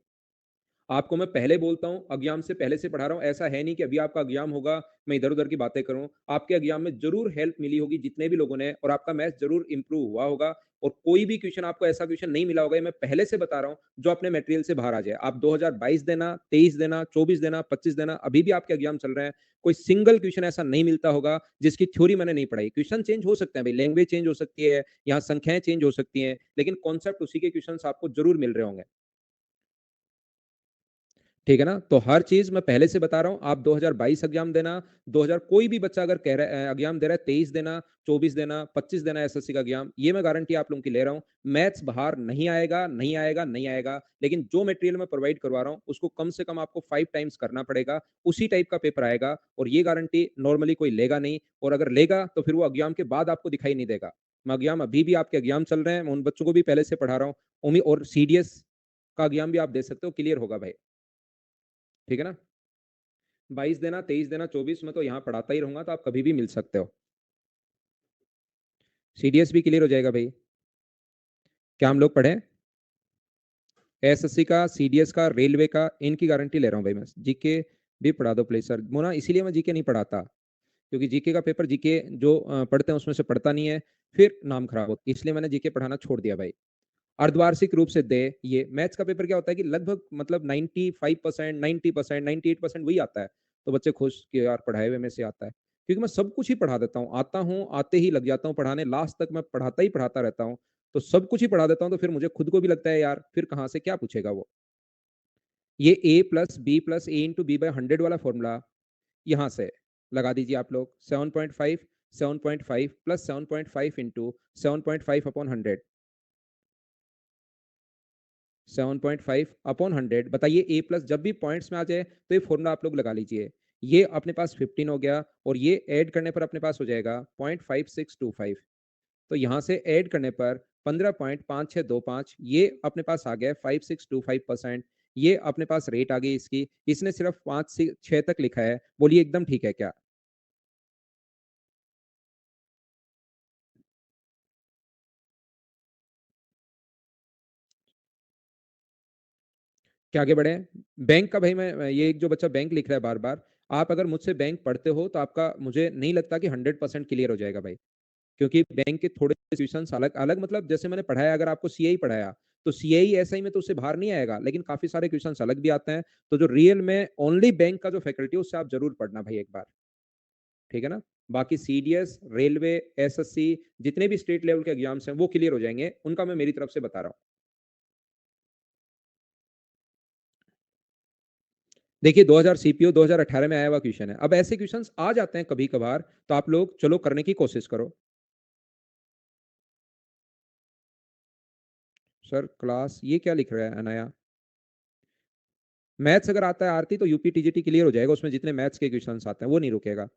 आपको मैं पहले बोलता हूं, एग्जाम से पहले से पढ़ा रहा हूं। ऐसा है नहीं कि अभी आपका एग्जाम होगा मैं इधर उधर की बातें करूं। आपके एग्जाम में जरूर हेल्प मिली होगी जितने भी लोगों ने, और आपका मैथ जरूर इंप्रूव हुआ होगा। और कोई भी क्वेश्चन आपको ऐसा क्वेश्चन नहीं मिला होगा, ये मैं पहले से बता रहा हूं, जो अपने मटेरियल से बाहर आ जाए। आप 2022 देना, 23 देना, 24 देना, 25 देना, अभी भी आपके एग्जाम चल रहे हैं, कोई सिंगल क्वेश्चन ऐसा नहीं मिलता होगा जिसकी थ्योरी मैंने नहीं पढ़ाई। क्वेश्चन चेंज हो सकते हैं भाई, लैंग्वेज चेंज हो सकती है, यहाँ संख्याएं चेंज हो सकती हैं, लेकिन कॉन्सेप्ट उसी के क्वेश्चन आपको जरूर मिल रहे होंगे। ठीक है ना? तो हर चीज मैं पहले से बता रहा हूं। आप 2022 एग्जाम देना, 2000 कोई भी बच्चा अगर कह रहा है एग्जाम दे रहा है, 23 देना, 24 देना, 25 देना एसएससी का एग्जाम, ये मैं गारंटी आप लोगों की ले रहा हूं। मैथ्स बाहर नहीं आएगा, नहीं आएगा, नहीं आएगा, लेकिन जो मटेरियल मैं प्रोवाइड करवा रहा हूं उसको कम से कम आपको 5 टाइम्स करना पड़ेगा। उसी टाइप का पेपर आएगा, और ये गारंटी नॉर्मली कोई लेगा नहीं। और अगर लेगा तो फिर वो एग्जाम के बाद आपको दिखाई नहीं देगा। मैं एग्जाम, अभी भी आपके एग्जाम चल रहे हैं, मैं उन बच्चों को भी पहले से पढ़ा रहा हूँ। और सीडीएस का एग्जाम भी आप दे सकते हो, क्लियर होगा भाई। ठीक है ना? 22 देना, 23 देना, 24 में तो यहाँ पढ़ाता ही रहूंगा, तो आप कभी भी मिल सकते हो। सीडीएस भी क्लियर हो जाएगा भाई। क्या हम लोग पढ़े? एसएससी का, सीडीएस का, रेलवे का, इनकी गारंटी ले रहा हूँ भाई मैं। जीके भी पढ़ा दो प्लीज सर। मोना, इसीलिए मैं जीके नहीं पढ़ाता, क्योंकि जीके का पेपर, जीके जो पढ़ते हैं उसमें से पढ़ता नहीं है, फिर नाम खराब होता है, इसलिए मैंने जीके पढ़ाना छोड़ दिया भाई। अर्धवार्षिक रूप से दे। ये मैथ्स का पेपर क्या होता है कि लगभग मतलब 95%, 90%, 98% वही आता है। तो बच्चे खुश कि यार पढ़ाए हुए में से आता है, क्योंकि मैं सब कुछ ही पढ़ा देता हूँ। आता हूँ, आते ही लग जाता हूँ पढ़ाने, लास्ट तक मैं पढ़ाता ही पढ़ाता रहता हूँ। तो सब कुछ ही पढ़ा देता हूँ, तो फिर मुझे खुद को भी लगता है यार फिर कहाँ से क्या पूछेगा वो। ये A+B+A*B/100 वाला फॉर्मूला यहाँ से लगा दीजिए आप लोग। 7.5, 7.5 प्लस 7.5 इंटू 7.5/100, 7.5/100। बताइए A+ जब भी पॉइंट्स में आ जाए तो ये फॉर्मूला आप लोग लगा लीजिए। ये अपने पास 15 हो गया, और ये ऐड करने पर अपने पास हो जाएगा 0.5625। तो यहाँ से ऐड करने पर 15.5625, ये अपने पास आ गया 5625%। ये अपने पास रेट आ गई इसकी। इसने सिर्फ 5 से 6 तक लिखा है। बोलिए एकदम ठीक है क्या? क्या आगे बढ़े? बैंक का भाई, मैं ये एक जो बच्चा बैंक लिख रहा है बार बार, आप अगर मुझसे बैंक पढ़ते हो तो आपका मुझे नहीं लगता कि 100% क्लियर हो जाएगा भाई। क्योंकि बैंक के थोड़े क्वेश्चन अलग अलग, मतलब जैसे मैंने पढ़ाया, अगर आपको सीआई पढ़ाया तो सीआई एसआई में तो उससे बाहर नहीं आएगा, लेकिन काफी सारे क्वेश्चन अलग भी आते हैं। तो जो रियल में ओनली बैंक का जो फैकल्टी है उससे आप जरूर पढ़ना भाई एक बार। ठीक है ना? बाकी सीडीएस, रेलवे, एसएससी, जितने भी स्टेट लेवल के एग्जाम्स हैं वो क्लियर हो जाएंगे, उनका मैं मेरी तरफ से बता रहा हूँ। देखिए 2000 सीपीओ 2018 में आया हुआ क्वेश्चन है। अब ऐसे क्वेश्चंस आ जाते हैं कभी कभार, तो आप लोग चलो करने की कोशिश करो। सर क्लास, ये क्या लिख रहा है अनाया? मैथ्स अगर आता है आरती तो यूपी टीजीटी क्लियर हो जाएगा, उसमें जितने मैथ्स के क्वेश्चंस आते हैं वो नहीं रुकेगा।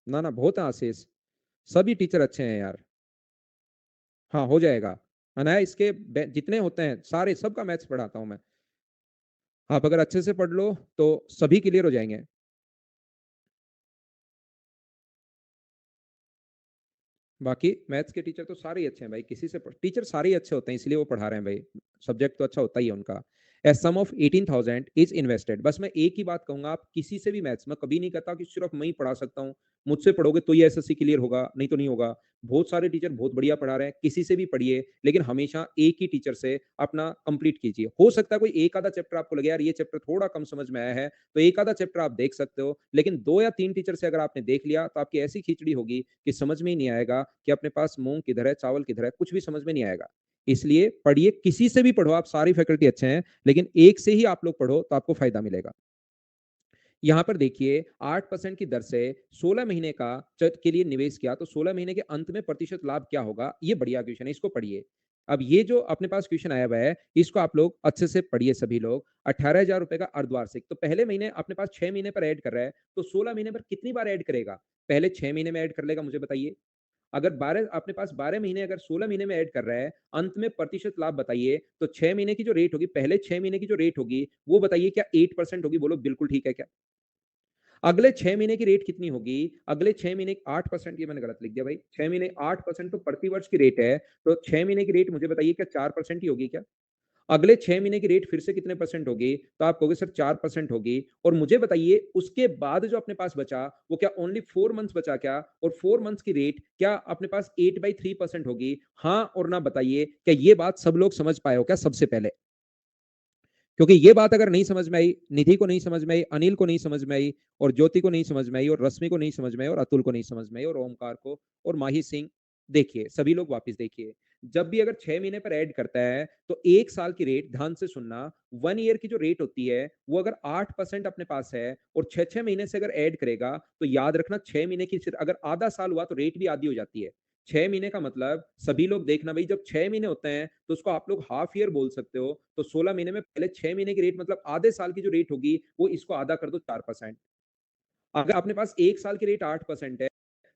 ना ना बहुत है आशीष, सभी टीचर अच्छे हैं यार। हाँ हो जाएगा। अनाया इसके जितने होते हैं सारे सबका मैथ्स पढ़ाता हूँ मैं। आप अगर अच्छे से पढ़ लो तो सभी क्लियर हो जाएंगे। बाकी मैथ्स के टीचर तो सारे ही अच्छे हैं भाई, किसी से टीचर सारे ही अच्छे होते हैं इसलिए वो पढ़ा रहे हैं भाई। सब्जेक्ट तो अच्छा होता ही है उनका। ए सम ऑफ 18,000 इज इन्वेस्टेड। बस मैं एक ही बात कहूंगा, आप किसी से भी मैथ्स, मैं कभी नहीं कहता कि सिर्फ मैं ही पढ़ा सकता हूँ, मुझसे पढ़ोगे तो ये एसएससी क्लियर होगा, नहीं तो नहीं होगा। बहुत सारे टीचर बहुत बढ़िया पढ़ा रहे हैं, किसी से भी पढ़िए, लेकिन हमेशा एक ही टीचर से अपना कंप्लीट कीजिए। हो सकता है कोई एक आधा चैप्टर आपको लगे यार ये चैप्टर थोड़ा कम समझ में आया है, तो एक आधा चैप्टर आप देख सकते हो, लेकिन 2 या 3 टीचर से अगर आपने देख लिया तो आपकी ऐसी खिचड़ी होगी कि समझ में ही नहीं आएगा कि अपने पास मूंग किधर है चावल किधर है, कुछ भी समझ में नहीं आएगा। इसलिए पढ़िए, किसी से भी पढ़ो, आप सारी फैकल्टी अच्छे हैं, लेकिन एक से ही आप लोग पढ़ो तो आपको फायदा मिलेगा। यहां पर देखिए 8% की दर से 16 महीने का के लिए निवेश किया तो 16 महीने के अंत में प्रतिशत लाभ क्या होगा, ये बढ़िया क्वेश्चन है, इसको पढ़िए। अब ये जो अपने पास क्वेश्चन आया हुआ है इसको आप लोग अच्छे से पढ़िए सभी लोग। 18,000 रुपए का अर्धवार्षिक, तो पहले महीने अपने पास 6 महीने पर ऐड कर रहा है, तो 16 महीने पर कितनी बार ऐड करेगा? पहले 6 महीने में ऐड कर लेगा, मुझे बताइए। अगर 12 अपने पास 12 महीने, अगर 16 महीने में ऐड कर रहा है, अंत में प्रतिशत लाभ बताइए, तो 6 महीने की जो रेट होगी, पहले 6 महीने की जो रेट होगी वो बताइए क्या 8% होगी? बोलो बिल्कुल ठीक है क्या? अगले 6 महीने की रेट कितनी होगी? अगले 6 महीने 8%, ये मैंने गलत लिख दिया भाई, 6 महीने 8% तो प्रति वर्ष की रेट है, तो 6 महीने की रेट मुझे बताइए क्या 4% ही होगी क्या? अगले 6 महीने की रेट फिर से कितने परसेंट होगी? तो आप कहोगे सर 4% होगी। और मुझे बताइए उसके बाद जो अपने पास बचा वो क्या ओनली 4 मंथ्स बचा क्या? और 4 मंथ्स की रेट क्या अपने पास 8/3% होगी? हाँ और ना बताइए, क्या ये बात सब लोग समझ पाए हो क्या सबसे पहले? क्योंकि ये बात अगर नहीं समझ में आई, निधि को नहीं समझ में आई, अनिल को नहीं समझ में आई, और ज्योति को नहीं समझ में आई, और रश्मि को नहीं समझ में आई, और अतुल को नहीं समझ में आई, और ओमकार को, और माही सिंह, देखिए सभी लोग वापस देखिए, जब भी अगर 6 महीने पर ऐड करता है तो 1 साल की रेट, ध्यान से सुनना, 1 ईयर की जो रेट होती है वो अगर 8% अपने पास है और 6 6 महीने से अगर ऐड करेगा तो याद रखना 6 महीने की अगर आधा साल हुआ तो रेट भी आधी हो जाती है। 6 महीने का मतलब सभी लोग देखना भाई, जब 6 महीने होते हैं तो उसको आप लोग हाफ ईयर बोल सकते हो, तो 16 महीने में पहले 6 महीने की रेट मतलब आधे साल की जो रेट होगी वो इसको आधा कर दो 4%। अगर अपने पास 1 साल की रेट 8% है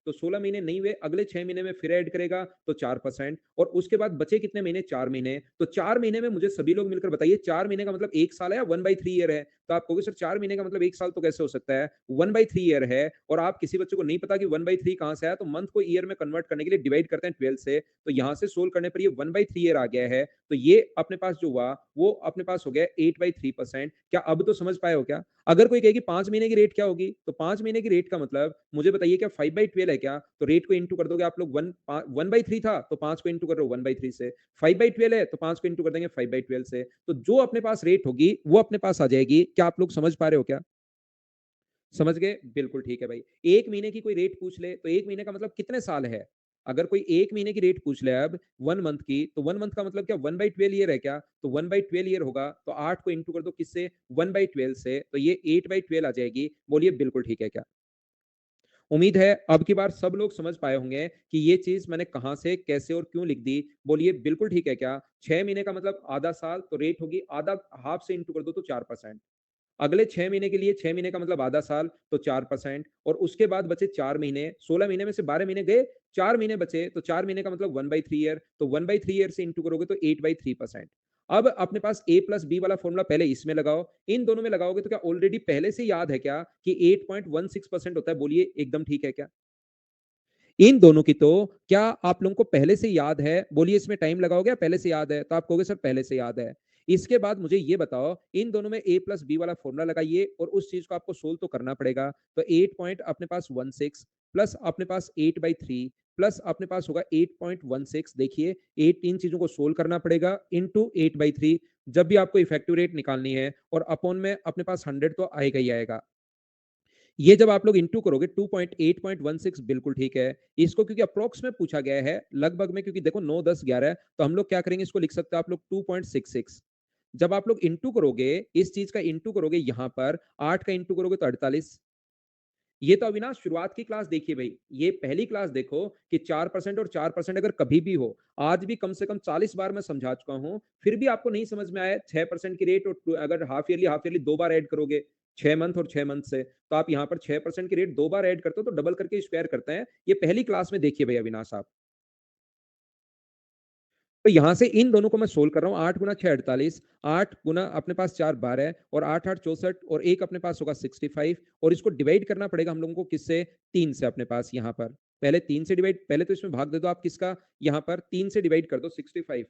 तो 16 महीने नहीं हुए, अगले 6 महीने में फिर ऐड करेगा तो 4%, और उसके बाद बचे कितने महीने? 4 महीने। तो 4 महीने में मुझे सभी लोग मिलकर बताइए 4 महीने का मतलब 1 साल है या 1/3 ईयर है? तो आप कहोगे सर 4 महीने का मतलब 1 साल तो कैसे हो सकता है? 1/3 ईयर है। और आप किसी बच्चे को नहीं पता कि 1/3 कहां से आया, तो मंथ को ईयर में कन्वर्ट करने के लिए डिवाइड करते हैं 12 से, तो यहां से सोल्व करने पर ये 1/3 ईयर आ गया है। तो ये अपने पास जो हुआ वो अपने पास हो गया 8/3%। क्या अब तो समझ पाए हो क्या? अगर कोई कहेगी 5 महीने की रेट क्या होगी, तो 5 महीने की रेट का मतलब मुझे बताइए क्या 5/12 है क्या? तो रेट को इंटू कर दोगे आप लोग, 1/3 था तो 5 को इंटू कर रहे हो 1/3 से, 5/12 है तो 5 को इंटू कर देंगे 5/12 से, तो जो अपने पास रेट होगी वो अपने पास आ जाएगी। क्या आप लोग समझ पा रहे हो क्या? समझ गए? बिल्कुल ठीक है भाई। 1 महीने की कोई रेट पूछ ले तो 1 महीने का मतलब कितने साल है? अगर कोई 1 महीने की रेट पूछ ले अब 1 मंथ की, तो 1 मंथ का मतलब क्या 1/12 ईयर है क्या? तो 1/12 ईयर होगा तो 8 को इंटू कर दो किससे? 1/12 से, तो ये 8/12 आ जाएगी। बोलिए बिल्कुल ठीक है क्या? उम्मीद है अब की बार सब लोग समझ पाए होंगे कि ये चीज मैंने कहां से कैसे और क्यों लिख दी। बोलिए बिल्कुल ठीक है क्या? 6 महीने का मतलब आधा साल, तो रेट होगी आधा, हाफ से इंटू कर दो तो 4%। अगले 6 महीने के लिए 6 महीने का मतलब आधा साल तो 4%, और उसके बाद बचे 4 महीने, 16 महीने में से 12 महीने गए, 4 महीने बचे, तो 4 महीने का मतलब 1/3 ईयर, तो 1/3 ईयर से इंटू करोगे तो 8/3%। अब अपने पास a प्लस बी वाला फॉर्मूला पहले इसमें लगाओ, इन दोनों में लगाओगे तो क्या ऑलरेडी पहले से याद है क्या कि 8.16% होता है? बोलिए एकदम ठीक है क्या? इन दोनों की तो क्या आप लोगों को पहले से याद है? बोलिए इसमें टाइम लगाओगे या पहले से याद है? तो आप कहोगे सर पहले से याद है। इसके बाद मुझे ये बताओ, इन दोनों में a प्लस बी वाला फॉर्मूला लगाइए और उस चीज को आपको सोल्व तो करना पड़ेगा। तो 8 पॉइंट अपने पास 16 प्लस अपने पास 8/3 प्लस अपने पास होगा 8.16। देखिए 8, इन चीजों को सोल्व करना पड़ेगा इंटू 8/3, जब भी आपको इफेक्टिव रेट निकालनी है, और अपॉन में अपने पास 100 तो आएगा ही आएगा। ये जब आप लोग इंटू करोगे 2.8.16, बिल्कुल ठीक है। इसको क्योंकि अप्रोक्स में पूछा गया है लगभग में, क्योंकि देखो 9 10 11 है, तो हम लोग क्या करेंगे, इसको लिख सकते हो आप लोग 2.66। जब आप लोग इंटू करोगे, इस चीज का इंटू करोगे, यहां पर 8 का इंटू करोगे तो 48, ये तो अविनाश शुरुआत की क्लास देखिए भई, ये पहली क्लास देखो कि 4% और 4% अगर कभी भी हो, आज भी कम से कम 40 बार मैं समझा चुका हूँ, फिर भी आपको नहीं समझ में आया 6% की रेट और अगर हाफ ईयरली 2 बार ऐड करोगे, 6 मंथ और 6 मंथ से, तो आप यहाँ पर 6% की रेट 2 बार ऐड करते हो, तो डबल करके स्क्वायर करते हैं। ये पहली क्लास में देखिए भई अविनाश आप। तो यहाँ से इन दोनों को मैं सोल्व कर रहा हूँ, 8 गुना 6 48, 8 गुना अपने पास 4 12 और 8 8 64 और 1 अपने पास होगा 65 और इसको डिवाइड करना पड़ेगा हम लोगों को किससे? 3 से अपने पास यहाँ पर। पहले 3 से डिवाइड पहले तो इसमें भाग दे दो आप किसका? यहाँ पर 3 से डिवाइड कर दो 65।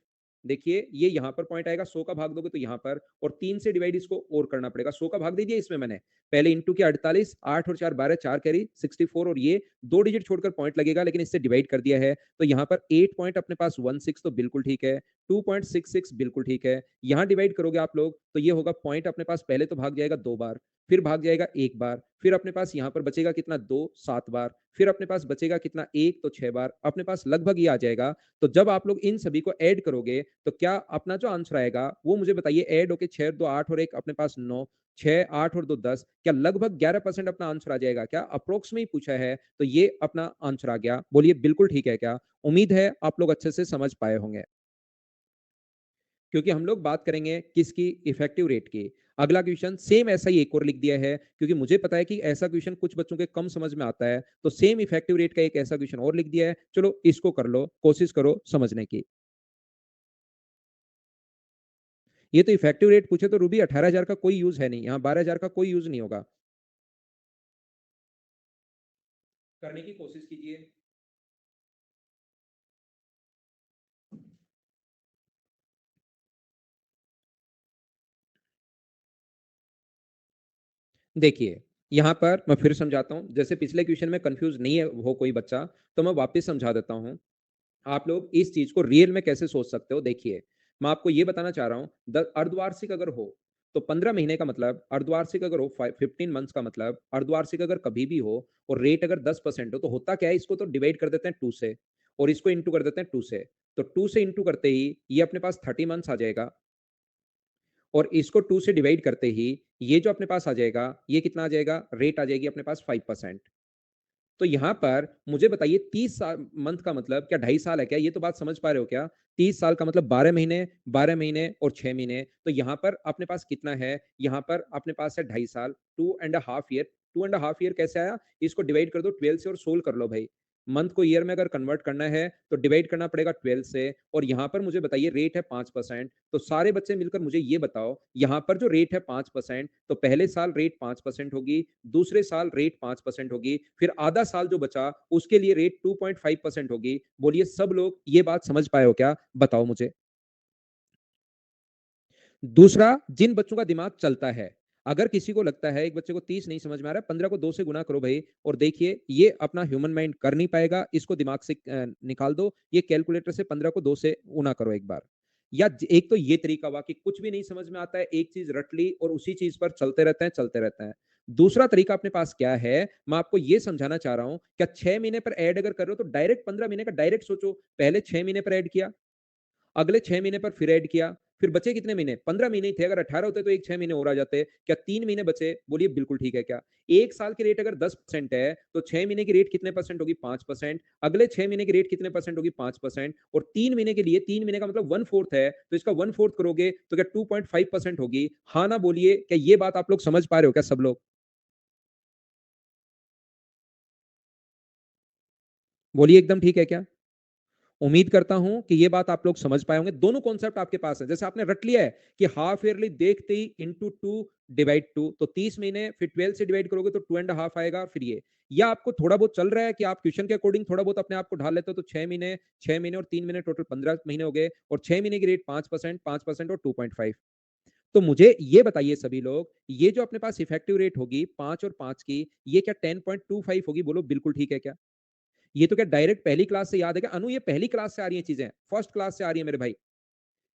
देखिए ये यहाँ पर पॉइंट आएगा, 100 का भाग दोगे तो यहाँ पर और 3 से डिवाइड इसको और करना पड़ेगा। 100 का भाग दे दिया इसमें मैंने। पहले इंटू किया 48, 8 और 4 12, 4 कैरी 64 और ये 2 डिजिट छोड़कर पॉइंट लगेगा लेकिन इससे डिवाइड कर दिया है। तो यहाँ पर 8 पॉइंट अपने पास 16 तो बिल्कुल ठीक है। 2.66 बिल्कुल ठीक है। यहाँ डिवाइड करोगे आप लोग तो ये होगा पॉइंट अपने पास पहले तो भाग जाएगा 2 बार, फिर भाग जाएगा 1 बार, फिर अपने पास यहाँ पर बचेगा कितना 2 7 बार, फिर अपने पास बचेगा कितना 1 तो 6 बार, अपने पास लगभग ये आ जाएगा। तो जब आप लोग इन सभी को ऐड करोगे तो क्या अपना जो आंसर आएगा वो मुझे बताइए ऐड होके 6 2 8 और 1 अपने पास 9, 6 8 और 2 10 क्या लगभग 11% अपना आंसर आ जाएगा क्या? अप्रोक्स में ही पूछा है तो ये अपना आंसर आ गया। बोलिए बिल्कुल ठीक है क्या? उम्मीद है आप लोग अच्छे से समझ पाए होंगे। क्योंकि हम लोग बात करेंगे किसकी इफेक्टिव रेट की। अगला क्वेश्चन सेम ऐसा ही एक और लिख दिया है क्योंकि मुझे पता है कि ऐसा क्वेश्चन कुछ बच्चों के कम समझ में आता है तो सेम इफेक्टिव रेट का एक ऐसा क्वेश्चन और लिख दिया है। चलो इसको कर लो, कोशिश करो समझने की। ये तो इफेक्टिव रेट पूछे तो रूबी 18,000 का कोई यूज है नहीं, यहाँ 12,000 का कोई यूज नहीं होगा। करने की कोशिश कीजिए। देखिए यहाँ पर मैं फिर समझाता हूँ, जैसे पिछले क्वेश्चन में कंफ्यूज नहीं है हो कोई बच्चा तो मैं वापस समझा देता हूँ। आप लोग इस चीज को रियल में कैसे सोच सकते हो देखिए। मैं आपको ये बताना चाह रहा हूं अर्धवार्षिक अगर हो तो 15 महीने का मतलब, अर्धवार्षिक अगर हो 15 मंथ्स का मतलब, अर्धवार्षिक अगर कभी भी हो और रेट अगर 10% हो तो होता क्या है, इसको तो डिवाइड कर देते हैं 2 से और इसको इंटू कर देते हैं 2 से। तो 2 से इंटू करते ही ये अपने पास 30 मंथ्स आ जाएगा और इसको 2 से डिवाइड करते ही ये जो अपने पास आ जाएगा ये कितना आ जाएगा, रेट आ जाएगी अपने पास 5%। तो यहाँ पर मुझे बताइए 30 साल मंथ का मतलब क्या 2.5 साल है क्या? ये तो बात समझ पा रहे हो क्या? 30 साल का मतलब 12 महीने, 12 महीने और 6 महीने। तो यहाँ पर अपने पास कितना है? यहाँ पर अपने पास है 2.5 साल, 2.5 ईयर। 2.5 ईयर कैसे आया? इसको डिवाइड कर दो 12 से और सोल्व कर लो भाई। मंथ को ईयर में अगर कन्वर्ट करना है तो डिवाइड करना पड़ेगा 12 से और यहाँ पर मुझे बताइए रेट है 5%। तो सारे बच्चे मिलकर मुझे ये बताओ, यहाँ पर जो रेट है 5%, तो पहले साल रेट 5% होगी, दूसरे साल रेट 5% होगी, फिर आधा साल जो बचा उसके लिए रेट 2.5% होगी। बोलिए सब लोग ये बात समझ पाए हो क्या? बताओ मुझे। दूसरा, जिन बच्चों का दिमाग चलता है, अगर किसी को लगता है एक बच्चे को 30 नहीं समझ में आ रहा है, 15 को 2 से गुना करो भाई और देखिए ये अपना ह्यूमन माइंड कर नहीं पाएगा, इसको दिमाग से निकाल दो, ये कैलकुलेटर से 15 को 2 से गुना करो एक बार। या एक तो ये तरीका हुआ कि कुछ भी नहीं समझ में आता है, एक चीज रट ली और उसी चीज पर चलते रहते हैं, चलते रहते हैं। दूसरा तरीका अपने पास क्या है, मैं आपको ये समझाना चाह रहा हूं, क्या 6 महीने पर ऐड अगर कर रहे हो तो डायरेक्ट 15 महीने का डायरेक्ट सोचो, पहले 6 महीने पर ऐड किया, अगले 6 महीने पर फिर ऐड किया, फिर बचे कितने महीने? 15 महीने ही थे, अगर 18 होते तो एक 6 महीने और आ जाते। क्या 3 महीने बचे? बोलिए बिल्कुल ठीक है क्या? 1 साल की रेट अगर 10% है, तो 6 महीने की रेट कितने परसेंट होगी? 5%। अगले 6 महीने की रेट कितने परसेंट होगी? 5% और 3 महीने के लिए 3 महीने का मतलब 1/4 है, तो इसका 1/4 करोगे तो क्या 2.5% होगी? हाँ, ना बोलिए, क्या ये बात आप लोग समझ पा रहे हो क्या सब लोग? बोलिए एकदम ठीक है क्या? उम्मीद करता हूं कि ये बात आप लोग समझ पाए होंगे। दोनों कॉन्सेप्ट आपके पास है, जैसे आपने रट लिया है कि हाफ ईयरली देखते ही इंटू टू डिवाइड टू, तो 30 महीने फिर 12 से डिवाइड करोगे तो 2.5 आएगा, फिर ये या आपको थोड़ा बहुत चल रहा है कि आप क्वेश्चन के अकॉर्डिंग थोड़ा बहुत अपने आप को ढाल लेते हो, तो 6 महीने, 6 महीने और 3 महीने टोटल 15 महीने हो गए और 6 महीने की रेट 5%, 5% और 2.5। तो मुझे ये बताइए सभी लोग, ये जो अपने पास इफेक्टिव रेट होगी 5 और 5 की, ये क्या 10.25 होगी? बोलो बिल्कुल ठीक है क्या? ये तो क्या डायरेक्ट पहली क्लास से याद है क्या? अनु ये पहली क्लास से आ रही है चीजें, फर्स्ट क्लास से आ रही है मेरे भाई।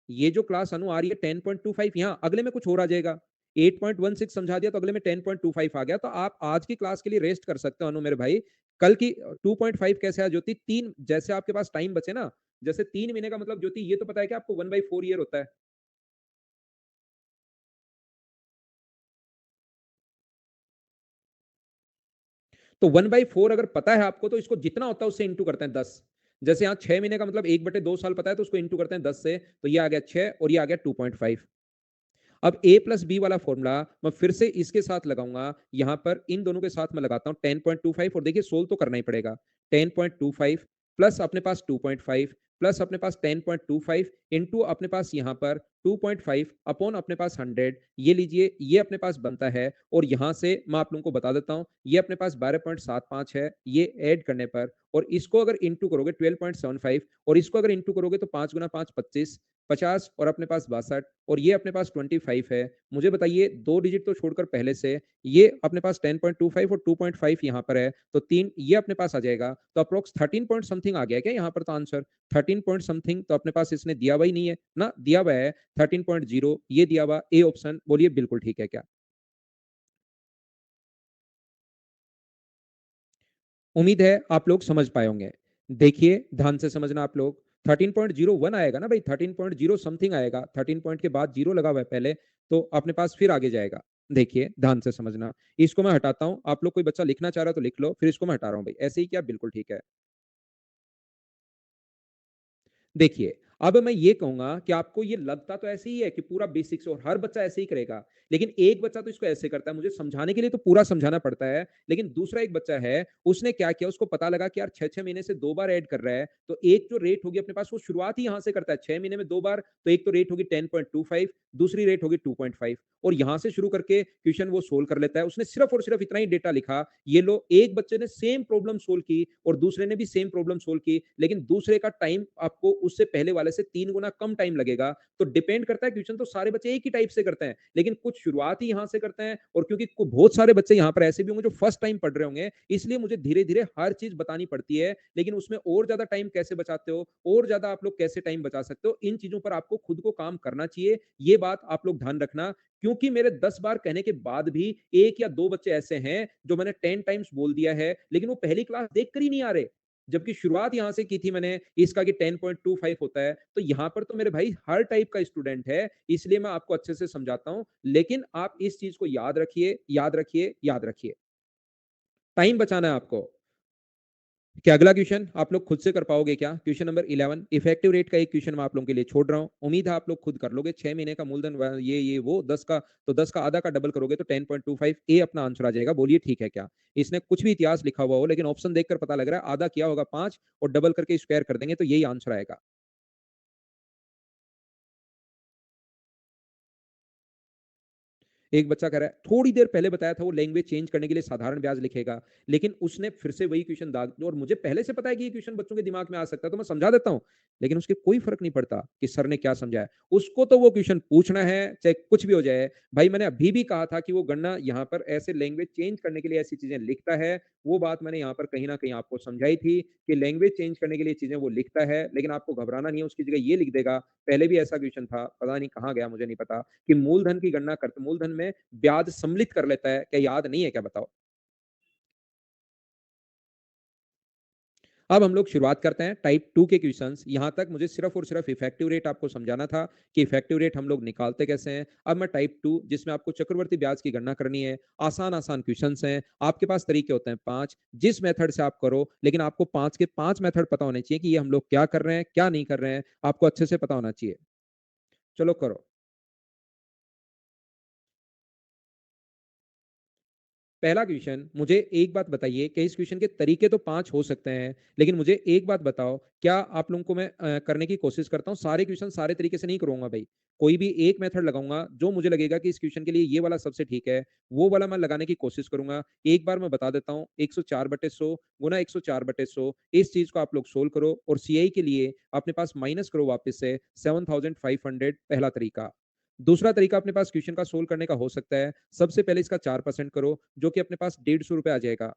ये जो क्लास अनु आ रही है 10.25, यहाँ अगले में कुछ और आ जाएगा। 8.16 समझा दिया तो अगले में 10.25 आ गया, तो आप आज की क्लास के लिए रेस्ट कर सकते हो अनु मेरे भाई। कल की 2.5 कैसे आ ज्योति? तीन, जैसे आपके पास टाइम बचे ना, जैसे 3 महीने का मतलब ज्योति ये तो पता है कि आपको 1/4 ईयर होता है। तो 1/4 अगर पता है आपको तो इसको जितना होता है उससे इंटू करते हैं 10। जैसे यहाँ 6 महीने का मतलब 1/2 साल पता है तो उसको इंटू करते हैं 10 से, तो ये आ गया 6 और ये आ गया 2.5। अब a प्लस बी वाला फॉर्मूला मैं फिर से इसके साथ लगाऊंगा, यहां पर इन दोनों के साथ मैं लगाता हूं 10.25 और देखिए सोल्व तो करना ही पड़ेगा। 10.25 प्लस अपने पास 2.5 प्लस अपने पास 10.25 इंटू अपने पास यहां पर 2.5 अपॉन अपने पास 100, ये लीजिए ये अपने पास बनता है। और यहां से मैं आप लोगों को बता देता हूं ये अपने पास 12.75 है, ये ऐड करने पर और इसको अगर इंटू करोगे 12.75 और इसको अगर इंटू करोगे तो 5 गुना 5 25, 50 और अपने पास 62 और ये अपने पास 25 है। मुझे बताइए दो डिजिट तो छोड़कर पहले से ये अपने पास 10.25 और 2.5 यहाँ पर है, तो तीन ये अपने पास आ जाएगा। तो अप्रोक्स 13 पॉइंट समथिंग आ गया क्या यहाँ पर? तो आंसर 13 पॉइंट समथिंग तो अपने पास इसने दिया हुआ ही नहीं है ना, दिया हुआ है 13.0 ये दिया हुआ ए ऑप्शन। बोलिए बिल्कुल ठीक है क्या? उम्मीद है आप लोग समझ पाए होंगे। देखिए ध्यान से समझना आप लोग। 13.01 आएगा ना भाई, 13.0 समथिंग आएगा, 13 पॉइंट के बाद जीरो लगा हुआ है पहले, तो अपने पास फिर आगे जाएगा। देखिए ध्यान से समझना, इसको मैं हटाता हूं, आप लोग कोई बच्चा लिखना चाह रहा है तो लिख लो, फिर इसको मैं हटा रहा हूं भाई, ऐसे ही क्या? बिल्कुल ठीक है। देखिए, अब मैं ये कहूँगा कि आपको ये लगता तो ऐसे ही है कि पूरा बेसिक्स और हर बच्चा ऐसे ही करेगा, लेकिन एक बच्चा तो इसको ऐसे करता है, मुझे समझाने के लिए तो पूरा समझाना पड़ता है, लेकिन दूसरा एक बच्चा है, उसने क्या किया, उसको पता लगा कि यार 6-6 महीने से 2 बार ऐड कर रहा है, तो एक जो रेट होगी अपने पास वो शुरुआत ही यहाँ से करता है, 6 महीने में 2 बार, तो एक तो रेट होगी 10.25, दूसरी रेट होगी 2.5 और यहाँ से शुरू करके क्वेश्चन वो सोल्व कर लेता है। उसने सिर्फ और सिर्फ इतना ही डेटा लिखा, ये लो एक बच्चे ने सेम प्रॉब्लम सोल्व की और दूसरे ने भी सेम प्रॉब्लम सोल्व की, लेकिन दूसरे का टाइम आपको उससे पहले वाले से 3 गुना कम टाइम लगेगा। तो डिपेंड करता है, क्वेश्चन तो सारे बच्चे एक ही टाइप से करते हैं, लेकिन कुछ शुरुआत ही यहाँ से करते हैं और क्योंकि बहुत सारे बच्चे यहाँ पर ऐसे भी होंगे जो फर्स्ट टाइम पढ़ रहे होंगे, इसलिए मुझे धीरे-धीरे हर चीज बतानी पड़ती है। लेकिन उसमें और ज्यादा टाइम कैसे बचाते हो, और ज्यादा आप लोग कैसे टाइम बचा सकते हो, इन चीजों पर आपको खुद को काम करना चाहिए। ये बात आप लोग ध्यान रखना, क्योंकि मेरे 10 बार कहने के बाद भी एक या दो बच्चे ऐसे हैं जो मैंने 10 टाइम्स बोल दिया है, लेकिन वो पहली क्लास देखकर ही नहीं आ रहे। जबकि शुरुआत यहां से की थी मैंने इसका कि 10.25 होता है, तो यहां पर तो मेरे भाई हर टाइप का स्टूडेंट है, इसलिए मैं आपको अच्छे से समझाता हूं। लेकिन आप इस चीज को याद रखिए, याद रखिए, याद रखिए, टाइम बचाना है आपको। क्या अगला क्वेश्चन आप लोग खुद से कर पाओगे क्या? क्वेश्चन नंबर 11 इफेक्टिव रेट का एक क्वेश्चन मैं आप लोगों के लिए छोड़ रहा हूं, उम्मीद है आप लोग खुद कर लोगे। 6 महीने का मूलधन ये वो 10 का, तो 10 का आधा का डबल करोगे तो 10.25 ए अपना आंसर आ जाएगा। बोलिए ठीक है क्या? इसने कुछ भी इतिहास लिखा हुआ हो, लेकिन ऑप्शन देखकर पता लग रहा है आधा किया होगा 5 और डबल करके स्क्वायर कर देंगे तो यही आंसर आएगा। एक बच्चा कह रहा है थोड़ी देर पहले बताया था वो लैंग्वेज चेंज करने के लिए साधारण ब्याज लिखेगा, लेकिन उसने फिर से वही क्वेश्चन डाल दिया और मुझे पहले से पता है कि ये क्वेश्चन बच्चों के दिमाग में आ सकता है, तो मैं समझा देता हूं, लेकिन उसके कोई फर्क नहीं पड़ता कि सर ने क्या समझाया। उसको तो वो क्वेश्चन पूछना है चाहे कुछ भी हो जाए। भाई मैंने अभी भी कहा था कि वो गन्ना यहाँ पर ऐसे लैंग्वेज चेंज करने के लिए ऐसी चीजें लिखता है, वो बात मैंने यहाँ पर कहीं ना कहीं आपको समझाई थी कि लैंग्वेज चेंज करने के लिए चीजें वो लिखता है, लेकिन आपको घबराना नहीं है, उसकी जगह ये लिख देगा। पहले भी ऐसा क्वेश्चन था, पता नहीं कहाँ गया, मुझे नहीं पता, कि मूलधन की गणना करते मूलधन में ब्याज सम्मिलित कर लेता है, क्या याद नहीं है क्या? बताओ। अब हम लोग शुरुआत करते हैं टाइप 2 के क्वेश्चंस। यहां तक मुझे सिर्फ और सिर्फ इफेक्टिव रेट आपको समझाना था कि इफेक्टिव रेट हम लोग निकालते कैसे हैं। अब मैं टाइप 2 जिसमें आपको चक्रवर्ती ब्याज की गणना करनी है, आसान आसान क्वेश्चंस हैं, आपके पास तरीके होते हैं 5, जिस मेथड से आप करो, लेकिन आपको 5 के 5 मेथड पता होने चाहिए कि ये हम लोग क्या कर रहे हैं क्या नहीं कर रहे हैं, आपको अच्छे से पता होना चाहिए। चलो करो। पहला क्वेश्चन, मुझे एक बात बताइए कि इस क्वेश्चन के तरीके तो 5 हो सकते हैं, लेकिन मुझे एक बात बताओ, क्या आप लोगों को मैं करने की कोशिश करता हूँ, सारे क्वेश्चन सारे तरीके से नहीं करूंगा भाई, कोई भी एक मेथड लगाऊंगा जो मुझे लगेगा कि इस क्वेश्चन के लिए ये वाला सबसे ठीक है, वो वाला मैं लगाने की कोशिश करूंगा। एक बार मैं बता देता हूँ, 104/100 गुना 104/100, इस चीज को आप लोग सोल्व करो और सीआई के लिए अपने पास माइनस करो वापस से 7500, पहला तरीका। दूसरा तरीका अपने पास क्वेश्चन का सोल्व करने का हो सकता है, सबसे पहले इसका 4% करो, जो कि अपने पास 150 रुपए आ जाएगा।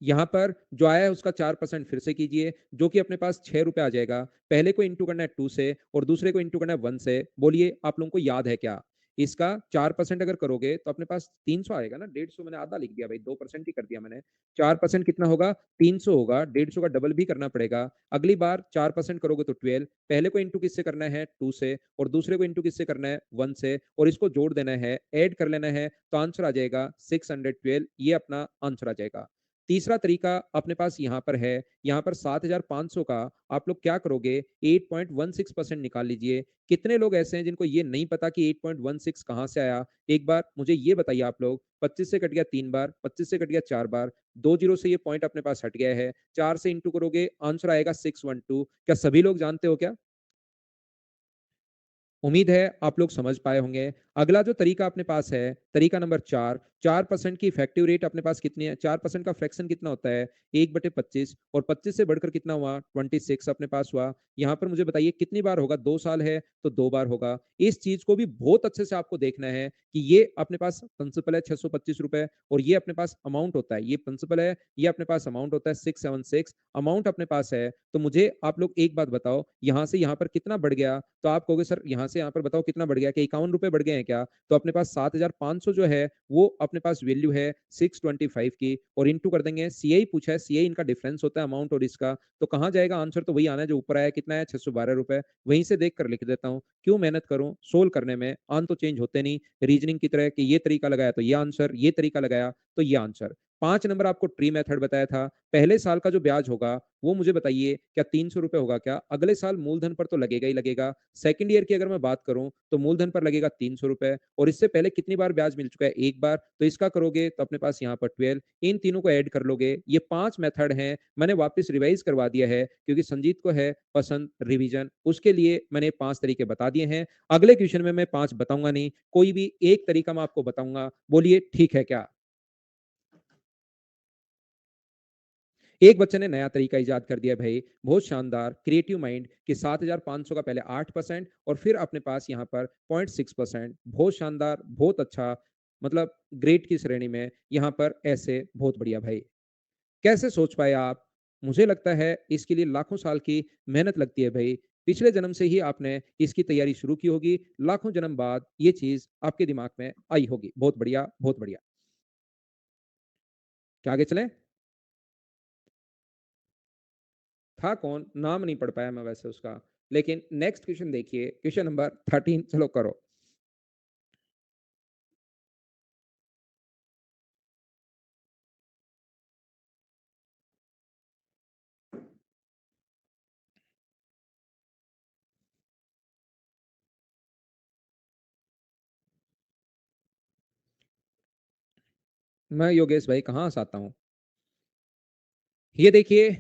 यहां पर जो आया है उसका 4% फिर से कीजिए, जो कि अपने पास 6 रुपए आ जाएगा। पहले को इंटू करना है 2 से और दूसरे को इंटू करना है 1 से। बोलिए आप लोगों को याद है क्या? इसका 4% अगर करोगे तो अपने पास 300 आएगा ना, 150 मैंने आधा लिख दिया भाई, 2% ही कर दिया मैंने। 4% कितना होगा? 300 होगा, 150 का डबल भी करना पड़ेगा। अगली बार 4% करोगे तो 12, पहले को इंटू किससे करना है? 2 से, और दूसरे को इंटू किससे करना है? 1 से, और इसको जोड़ देना है, ऐड कर लेना है, तो आंसर आ जाएगा 612, ये अपना आंसर आ जाएगा। तीसरा तरीका अपने पास यहाँ पर है, यहाँ पर 7,500 का आप लोग क्या करोगे? 8.16% निकाल लीजिए। कितने लोग ऐसे हैं जिनको ये नहीं पता कि 8.16 कहाँ से आया? एक बार मुझे ये बताइए आप लोग, 25 से कट गया 3 बार, 25 से कट गया 4 बार, 2 जीरो से ये पॉइंट अपने पास हट गया है, 4 से इंटू करोगे आंसर आएगा 612। क्या सभी लोग जानते हो क्या? उम्मीद है आप लोग समझ पाए होंगे। अगला जो तरीका अपने पास है, तरीका नंबर 4, 4% की इफेक्टिव रेट अपने पास कितनी है? 4% का फ्रैक्शन कितना होता है? 1/25, और 25 से बढ़कर कितना हुआ? 26 अपने पास हुआ। यहाँ पर मुझे बताइए कितनी बार होगा? 2 साल है तो 2 बार होगा। इस चीज को भी बहुत अच्छे से आपको देखना है कि ये अपने पास प्रिंसिपल है 625 रुपए, और ये अपने पास अमाउंट होता है, ये प्रिंसिपल है, ये अपने पास अमाउंट होता है 676, अमाउंट अपने पास है। तो मुझे आप लोग एक बात बताओ, यहाँ से यहाँ पर कितना बढ़ गया? तो आप कहोगे सर यहाँ से यहाँ पर बताओ कितना बढ़ गया, कि 51 रुपए बढ़ गए हैं क्या? तो अपने पास 7,500 जो है वो अपने पास वैल्यू है 625 की, और इंटू कर देंगे, सीआई पूछा है, सीआई इनका डिफरेंस होता है अमाउंट और इसका, तो कहाँ जाएगा आंसर? तो वही आना है जो ऊपर आया, कितना है? 612 रुपए। वहीं से देख कर लिख देता हूँ, क्यों मेहनत करूं सोल्व करने में, आंसर तो चेंज होते नहीं, रीजनिंग की तरह कि ये तरीका लगाया तो ये आंसर, ये तरीका लगाया तो ये आंसर। 5 नंबर आपको ट्री मेथड बताया था। पहले साल का जो ब्याज होगा वो मुझे बताइए, क्या 300 रुपए होगा क्या? अगले साल मूलधन पर तो लगेगा ही लगेगा। सेकंड ईयर की अगर मैं बात करूं तो मूलधन पर लगेगा 300 रुपए, और इससे पहले कितनी बार ब्याज मिल चुका है? एक बार, तो इसका करोगे तो अपने पास यहाँ पर 12, इन तीनों को ऐड कर लोगे। ये 5 मेथड हैं, मैंने वापस रिवाइज करवा दिया है क्योंकि संजीत को है पसंद रिवीजन, उसके लिए मैंने 5 तरीके बता दिए हैं। अगले क्वेश्चन में मैं 5 बताऊंगा नहीं, कोई भी एक तरीका मैं आपको बताऊंगा, बोलिए ठीक है क्या? एक बच्चे ने नया तरीका इजाद कर दिया भाई, बहुत शानदार, क्रिएटिव माइंड, कि 7,500 का पहले 8% और फिर अपने पास यहाँ पर 0.6%, बहुत शानदार, बहुत अच्छा, मतलब ग्रेट की श्रेणी में यहाँ पर ऐसे, बहुत बढ़िया भाई। कैसे सोच पाए आप? मुझे लगता है इसके लिए लाखों साल की मेहनत लगती है भाई। पिछले जन्म से ही आपने इसकी तैयारी शुरू की होगी, लाखों जन्म बाद ये चीज आपके दिमाग में आई होगी। बहुत बढ़िया, बहुत बढ़िया। क्या आगे चलें? था कौन? नाम नहीं पढ़ पाया मैं वैसे उसका। लेकिन नेक्स्ट क्वेश्चन देखिए, क्वेश्चन नंबर 13, चलो करो। मैं योगेश भाई कहाँ से आता हूँ? ये देखिए,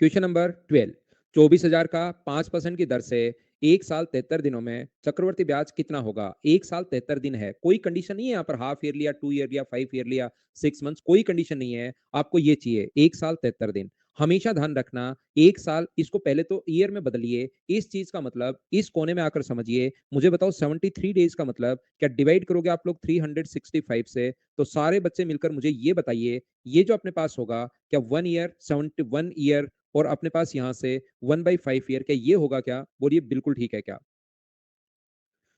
क्वेश्चन नंबर 12, 24,000 का 5% की दर से एक साल 73 दिनों में चक्रवर्ती ब्याज कितना होगा? एक साल 73 दिन है, कोई कंडीशन नहीं है यहाँ पर, हाफ ईयरली या 2 ईयर या 5 ईयरली या 6 मंथ्स, कोई कंडीशन नहीं है। आपको ये चाहिए एक साल 73 दिन। हमेशा ध्यान रखना, एक साल, इसको पहले तो ईयर में बदलिए, इस चीज का मतलब इस कोने में आकर समझिए। मुझे बताओ 73 डेज का मतलब क्या डिवाइड करोगे आप लोग 365 से? तो सारे बच्चे मिलकर मुझे ये बताइए, ये जो अपने पास होगा, क्या 1 ईयर 71 ईयर, और अपने पास यहां से 1/5 ईयर, क्या ये होगा क्या? बोलिए बिल्कुल ठीक है क्या?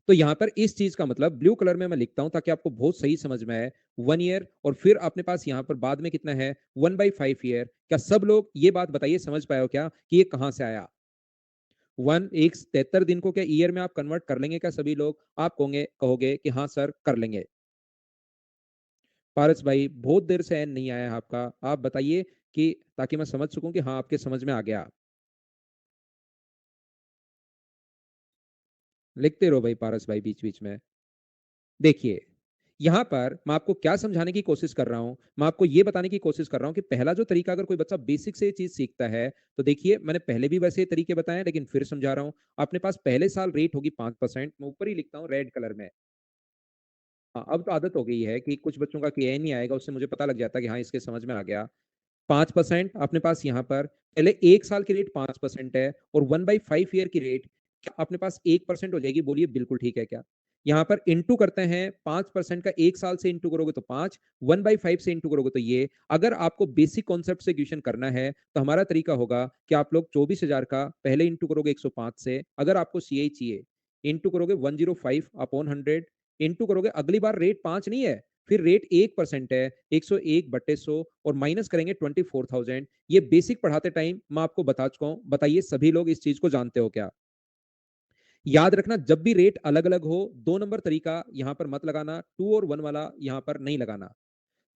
तो यहां पर इस चीज का मतलब ब्लू कलर में मैं लिखता हूं ताकि आपको बहुत सही समझ में आए। 1 ईयर, और फिर अपने पास यहां पर बाद में कितना है? 1/5 ईयर। क्या सब लोग ये बात बताइए, समझ पाए हो क्या कि ये कहां से आया? वन, एक 73 दिन को क्या ईयर में आप कन्वर्ट कर लेंगे क्या सभी लोग? आप कहोगे कहोगे कि हाँ सर कर लेंगे। पारस भाई बहुत देर से एन नहीं आया है आपका, आप बताइए, कि ताकि मैं समझ सकूं कि हाँ आपके समझ में आ गया। लिखते रहो भाई पारस भाई बीच बीच में। देखिए, यहां पर मैं आपको क्या समझाने की कोशिश कर रहा हूं, मैं आपको यह बताने की कोशिश कर रहा हूं कि पहला जो तरीका, अगर कोई बच्चा बेसिक से ये चीज सीखता है, तो देखिए मैंने पहले भी वैसे तरीके बताए लेकिन फिर समझा रहा हूं। अपने पास पहले साल रेट होगी 5%, मैं ऊपर ही लिखता हूं रेड कलर में। हाँ, अब तो आदत हो गई है कि कुछ बच्चों का कि नहीं आएगा, उससे मुझे पता लग जाता है कि हाँ इसके समझ में आ गया। 5% अपने पास यहाँ पर पहले एक साल की रेट 5% है, और 1/5 ईयर की रेट क्या अपने पास 1% हो जाएगी? बोलिए बिल्कुल ठीक है क्या? यहाँ पर इंटू करते हैं, 5% का एक साल से इंटू करोगे तो 5, 1/5 से इंटू करोगे तो ये। अगर आपको बेसिक कॉन्सेप्ट से क्वेश्चन करना है तो हमारा तरीका होगा कि आप लोग 24,000 का पहले इंटू करोगे 105 से, अगर आपको सीआई चाहिए। इंटू करोगे 105 अपॉन 100 इंटू करोगे, अगली बार रेट 5 नहीं है, फिर रेट 1% है, 101/100 और माइनस करेंगे 24,000। ये बेसिक पढ़ाते टाइम मैं आपको बता चुका हूं। बताइए सभी लोग इस चीज को जानते हो क्या? याद रखना, जब भी रेट अलग अलग हो, 2 नंबर तरीका यहां पर मत लगाना, 2 और 1 वाला यहां पर नहीं लगाना।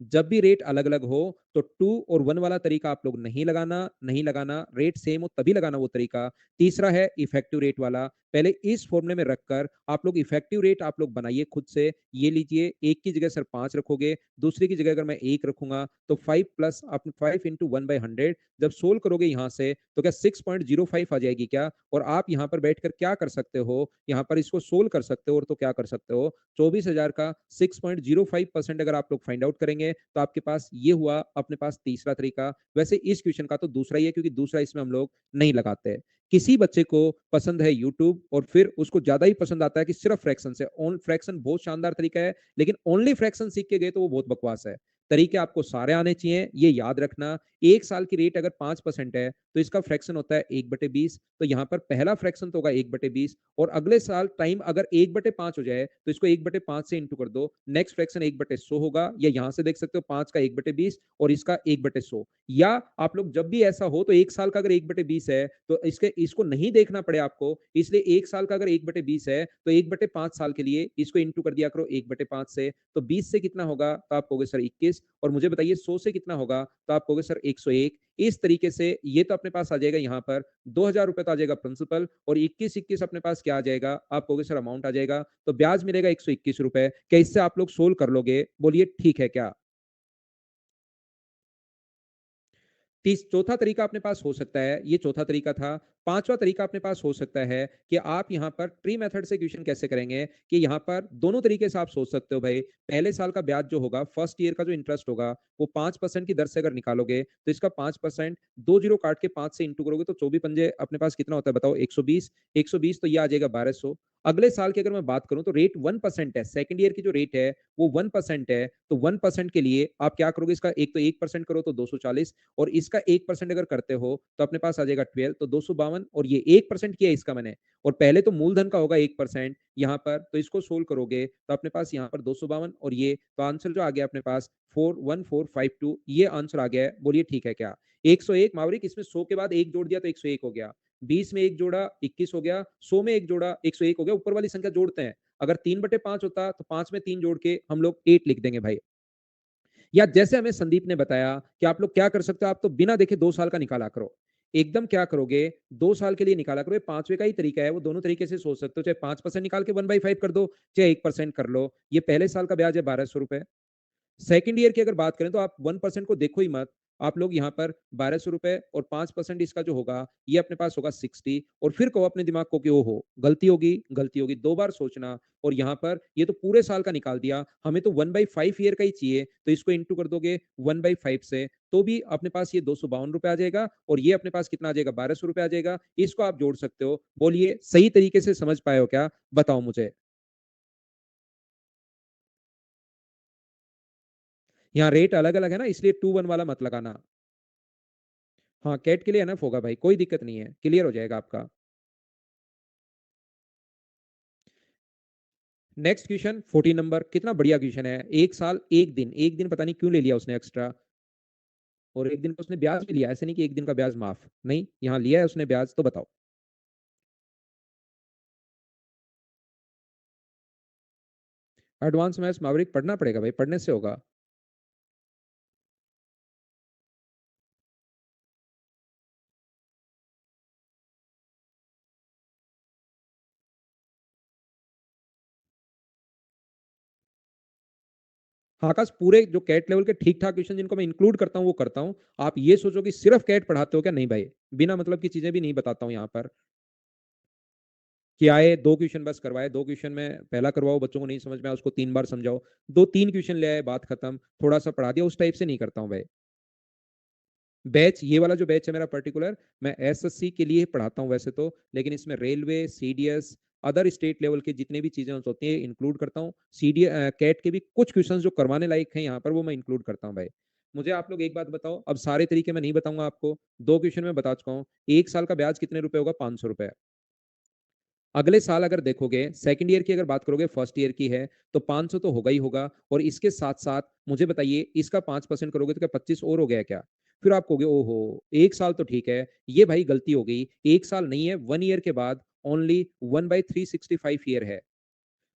जब भी रेट अलग अलग हो तो 2 और 1 वाला तरीका आप लोग नहीं लगाना, नहीं लगाना। रेट सेम हो तभी लगाना वो तरीका। तीसरा है इफेक्टिव रेट वाला। पहले इस फॉर्मूले में रखकर आप लोग इफेक्टिव रेट आप लोग बनाइए खुद से। ये लीजिए, एक की जगह सर 5 रखोगे, दूसरी की जगह अगर मैं 1 रखूंगा तो 5 प्लस 5 इंटू 1/100 जब सोल्व करोगे यहां से तो क्या 6.05 आ जाएगी क्या? और आप यहां पर बैठकर क्या कर सकते हो, यहां पर इसको सोल्व कर सकते हो। और तो क्या कर सकते हो, 24,000 का 6.05% अगर आप लोग फाइंड आउट करेंगे तो आपके पास ये हुआ अपने पास तीसरा तरीका। वैसे इस क्वेश्चन का तो दूसरा ही है, क्योंकि दूसरा इसमें हम लोग नहीं लगाते। किसी बच्चे को पसंद है यूट्यूब और फिर उसको ज्यादा ही पसंद आता है कि सिर्फ फ्रैक्शन से, फ्रैक्शन बहुत शानदार तरीका है, लेकिन ओनली फ्रैक्शन सीख के गए तो वो बहुत बकवास है। तरीके आपको सारे आने चाहिए, ये याद रखना। 1 साल की रेट अगर 5% है तो इसका फ्रैक्शन होता है 1/20। तो यहाँ पर पहला फ्रैक्शन तो होगा 1/20, और अगले साल टाइम अगर 1/5 हो जाए तो इसको 1/5 से इंटू कर दो, नेक्स्ट फ्रैक्शन 1/100 होगा। या यहां से देख सकते हो 5 का 1/20 और इसका 1/100। या आप लोग जब भी ऐसा हो तो 1 साल का अगर 1/20 है तो इसको नहीं देखना पड़े आपको, इसलिए 1 साल का अगर 1/20 है तो 1/5 साल के लिए इसको इंटू कर दिया करो 1/5 से। तो 20 से कितना होगा तो आप कहोगे सर 21, और मुझे बताइए 100 से कितना होगा तो आप कहोगे सर 101। इस तरीके से ये तो अपने पास आ जाएगा यहाँ पर 2,000 रुपए तो आ जाएगा प्रिंसिपल, और 21 अपने पास क्या आ जाएगा, आप कहोगे सर अमाउंट आ जाएगा, तो ब्याज मिलेगा 121 रुपए। क्या इससे आप लोग सोल्व कर लोगे? बोलिए ठीक है क्या? चौथा तरीका अपने पास हो सकता है, ये चौथा तरीका था। पांचवा तरीका अपने पास हो सकता है कि आप यहां पर ट्री मेथड से क्वेश्चन कैसे करेंगे, कि यहां पर दोनों तरीके से आप सोच सकते हो भाई। पहले साल का ब्याज जो होगा, फर्स्ट ईयर का जो इंटरेस्ट होगा, वो 5% की दर से अगर निकालोगे तो इसका 5%, 2 जीरो काट के 5 से इंटू करोगे तो 24 पंजे अपने पास कितना होता है बताओ, 120। 120 तो ये आ जाएगा 1200। अगले साल की अगर मैं बात करूं तो रेट 1% है, सेकंड ईयर की जो रेट है वो 1% है। तो 1% के लिए आप क्या करोगे, इसका एक तो 1% करो तो 240, और इसका 1% अगर करते हो तो अपने पास आ जाएगा 12, तो 252। और ये 1% किया इसका मैंने, और पहले तो मूलधन का होगा 1% यहाँ पर, तो इसको सोल्व करोगे तो अपने पास यहाँ पर 252, और ये तो आंसर जो आ गया अपने पास 41452, ये आंसर आ गया है। बोलिए ठीक है क्या? 101 मावरिक, इसमें 100 के बाद एक जोड़ दिया तो 101 हो गया, 20 में एक जोड़ा 21 हो गया, 100 में एक जोड़ा 101 हो गया। ऊपर वाली संख्या जोड़ते हैं, अगर 3/5 होता तो 5 में 3 जोड़ के हम लोग 8 लिख देंगे भाई। या जैसे हमें संदीप ने बताया कि आप लोग क्या कर सकते हो, आप तो बिना देखे 2 साल का निकाला करो। एकदम क्या करोगे, 2 साल के लिए निकाला करो। ये पांचवे का ही तरीका है, वो दोनों तरीके से सोच सकते हो। चाहे 5% निकाल के 1/5 कर दो, चाहे 1% कर लो। ये पहले साल का ब्याज है 1200 रुपए। सेकंड ईयर की अगर बात करें तो आप 1% को देखो ही मत, आप लोग यहाँ पर 1200 रुपए, और 5% इसका जो होगा ये अपने पास होगा 60। और फिर कहो अपने दिमाग को कि ओ हो गलती होगी, गलती होगी, 2 बार सोचना। और यहाँ पर ये तो पूरे साल का निकाल दिया, हमें तो 1/5 ईयर का ही चाहिए, तो इसको इंटू कर दोगे 1/5 से, तो भी अपने पास ये 252 रुपए आ जाएगा, और ये अपने पास कितना आ जाएगा, 1200 रुपए आ जाएगा। इसको आप जोड़ सकते हो। बोलिए सही तरीके से समझ पाए हो क्या? बताओ मुझे। यहाँ रेट अलग अलग है ना, इसलिए 2 1 वाला मत लगाना। हाँ, कैट के लिए एनफ होगा भाई, कोई दिक्कत नहीं है, क्लियर हो जाएगा आपका। नेक्स्ट क्वेश्चन 14 नंबर, कितना बढ़िया क्वेश्चन है। 1 साल 1 दिन, 1 दिन पता नहीं क्यों ले लिया उसने एक्स्ट्रा, और 1 दिन का उसने ब्याज भी लिया, ऐसे नहीं कि 1 दिन का ब्याज माफ नहीं, यहाँ लिया है उसने ब्याज। तो बताओ। एडवांस मैथ्स मावरिक पढ़ना पड़ेगा भाई, पढ़ने से होगा। हाँ, आकाश, पूरे जो कैट लेवल के ठीक ठाक क्वेश्चन जिनको मैं इंक्लूड करता हूँ वो करता हूँ। आप ये सोचो कि सिर्फ कैट पढ़ाते हो क्या? नहीं भाई, बिना मतलब की चीजें भी नहीं बताता हूँ यहाँ पर। कि आए 2 क्वेश्चन बस करवाए, 2 क्वेश्चन में पहला करवाओ, बच्चों को नहीं समझ में आया उसको 3 बार समझाओ, 2 3 क्वेश्चन ले आए, बात खत्म, थोड़ा सा पढ़ा दिया, उस टाइप से नहीं करता हूँ भाई। बैच, ये वाला जो बैच है मेरा पर्टिकुलर, मैं एसएससी के लिए पढ़ाता हूँ वैसे तो, लेकिन इसमें railway, CDS, other state level के जितने भी चीजें होती हैं इंक्लूड करता हूँ। सीडी कैट के भी कुछ क्वेश्चंस जो करवाने लायक हैं यहाँ पर, वो मैं इंक्लूड करता हूँ भाई। मुझे आप लोग एक बात बताओ, अब सारे तरीके मैं नहीं बताऊंगा आपको, 2 क्वेश्चन में बता चुका हूँ। 1 साल का ब्याज कितने रुपए होगा? 500 रुपए। अगले साल अगर देखोगे सेकंड ईयर की अगर बात करोगे फर्स्ट ईयर की है तो 500 तो होगा ही होगा और इसके साथ-साथ मुझे बताइए इसका 5% करोगे तो क्या 25 और हो गया क्या? फिर आप कहोगे ओहो! 1 साल तो ठीक है, ये भाई गलती हो गई, 1 साल नहीं है 1 ईयर के बाद ओनली 1/365 ईयर है।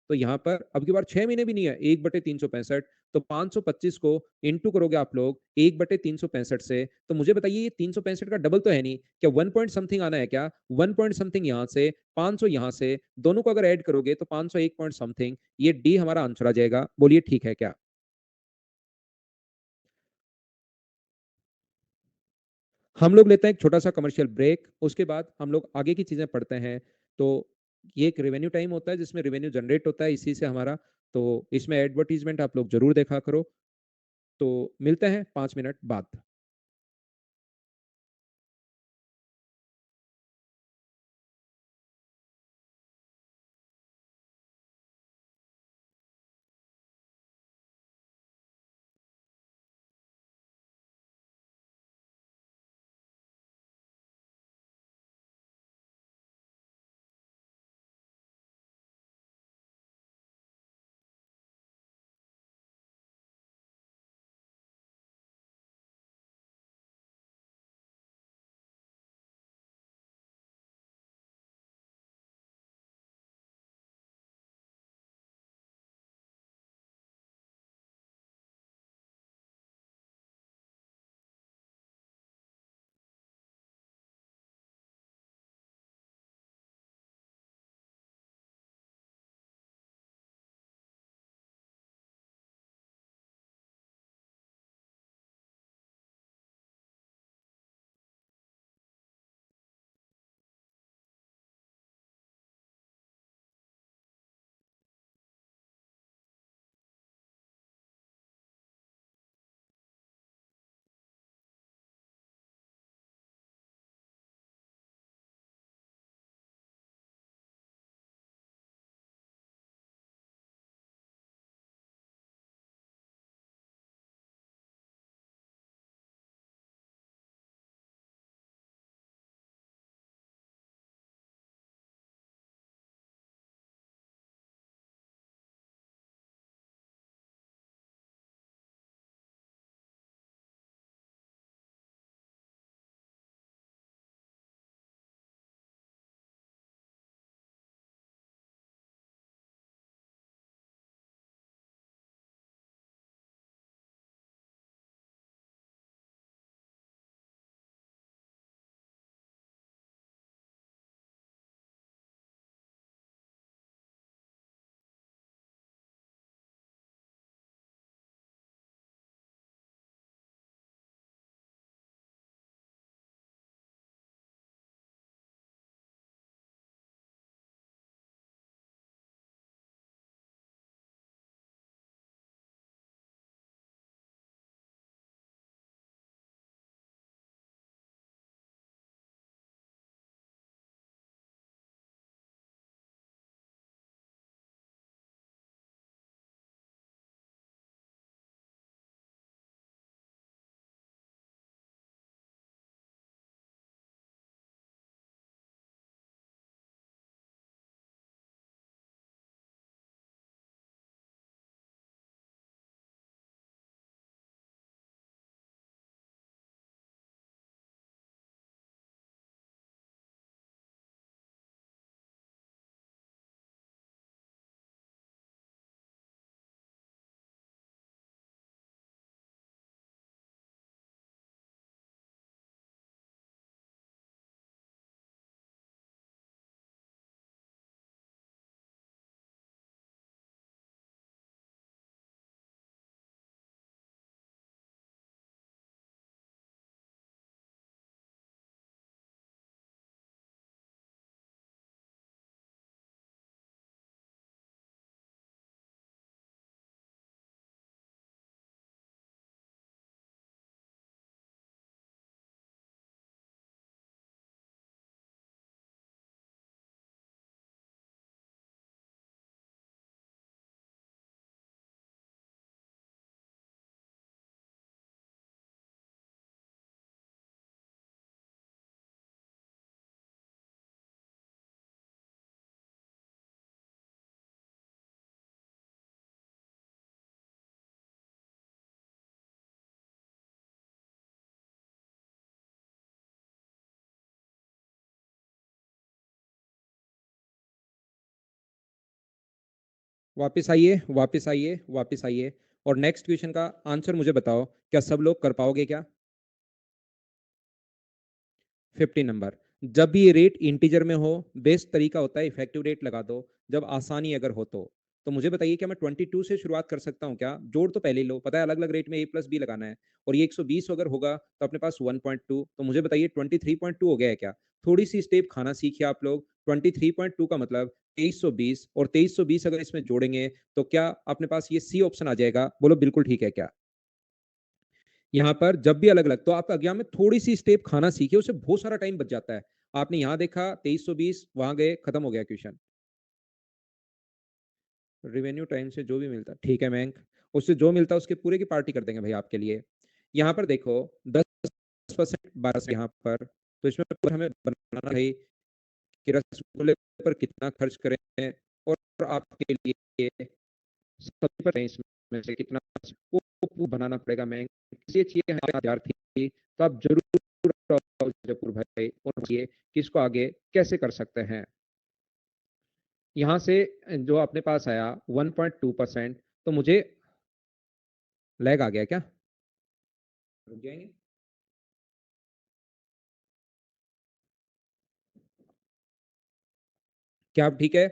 तो यहाँ पर अब की बार 6 महीने भी नहीं है, 1/365 तो 525 को इंटू करोगे आप लोग 1/365 से, तो मुझे बताइए ये 365 का डबल तो है नहीं, क्या 1 पॉइंट समथिंग आना है क्या? 1 पॉइंट समथिंग यहाँ से, 500 यहाँ से, दोनों को अगर ऐड करोगे तो 501 पॉइंट समथिंग, ये डी हमारा आंसर आ जाएगा। बोलिए ठीक है क्या? हम लोग लेते हैं एक छोटा-सा कमर्शियल ब्रेक, उसके बाद हम लोग आगे की चीज़ें पढ़ते हैं। तो ये एक रेवेन्यू टाइम होता है जिसमें रेवेन्यू जनरेट होता है इसी से हमारा, तो इसमें एडवर्टाइज़मेंट आप लोग ज़रूर देखा करो। तो मिलते हैं 5 मिनट बाद। वापस आइए, वापस आइए, वापस आइए और नेक्स्ट क्वेश्चन का आंसर मुझे बताओ, क्या सब लोग कर पाओगे क्या? 50 नंबर। जब भी ये रेट इंटीजर में हो, बेस्ट तरीका होता है इफेक्टिव रेट लगा दो, जब आसानी अगर हो तो मुझे बताइए क्या मैं 22 से शुरुआत कर सकता हूँ क्या? जोड़ तो पहले ही लो, पता है अलग अलग रेट में ए प्लस बी लगाना है, और ये 120 अगर होगा तो अपने पास 1.2, तो मुझे बताइए 23.2 हो गया है क्या? थोड़ी सी स्टेप खाना सीखिए आप लोग। 23.2 का मतलब 2320, और 2320 अगर इसमें जोड़ेंगे तो क्या अपने पास ये सी ऑप्शन आ जाएगा? बोलो बिल्कुल ठीक है क्या? यहाँ पर जब भी अलग अलग, तो आप एग्जाम में थोड़ी सी स्टेप खाना सीखे, उससे बहुत सारा टाइम बच जाता है। आपने यहाँ देखा 2320, वहां गए, खत्म हो गया क्वेश्चन। रिवेन्यू टाइम से जो भी मिलता, ठीक है बैंक, उससे जो मिलता है उसके पूरे की पार्टी कर देंगे भाई आपके लिए। यहाँ पर देखो 10% 12 यहाँ पर, तो इसमें पर हमें बनाना है कि रसगुल्ले पर कितना खर्च करें, और आपके लिए सभी पर इसमें से कितना वो बनाना पड़ेगा। मैं ये चीजें हैं विद्यार्थी, तो आप जरूर जयपुर भाई और ये किसको आगे कैसे कर सकते हैं। यहाँ से जो अपने पास आया 1.2%, तो मुझे लैग आ गया क्या? रुक जाएंगे। क्या आप ठीक है?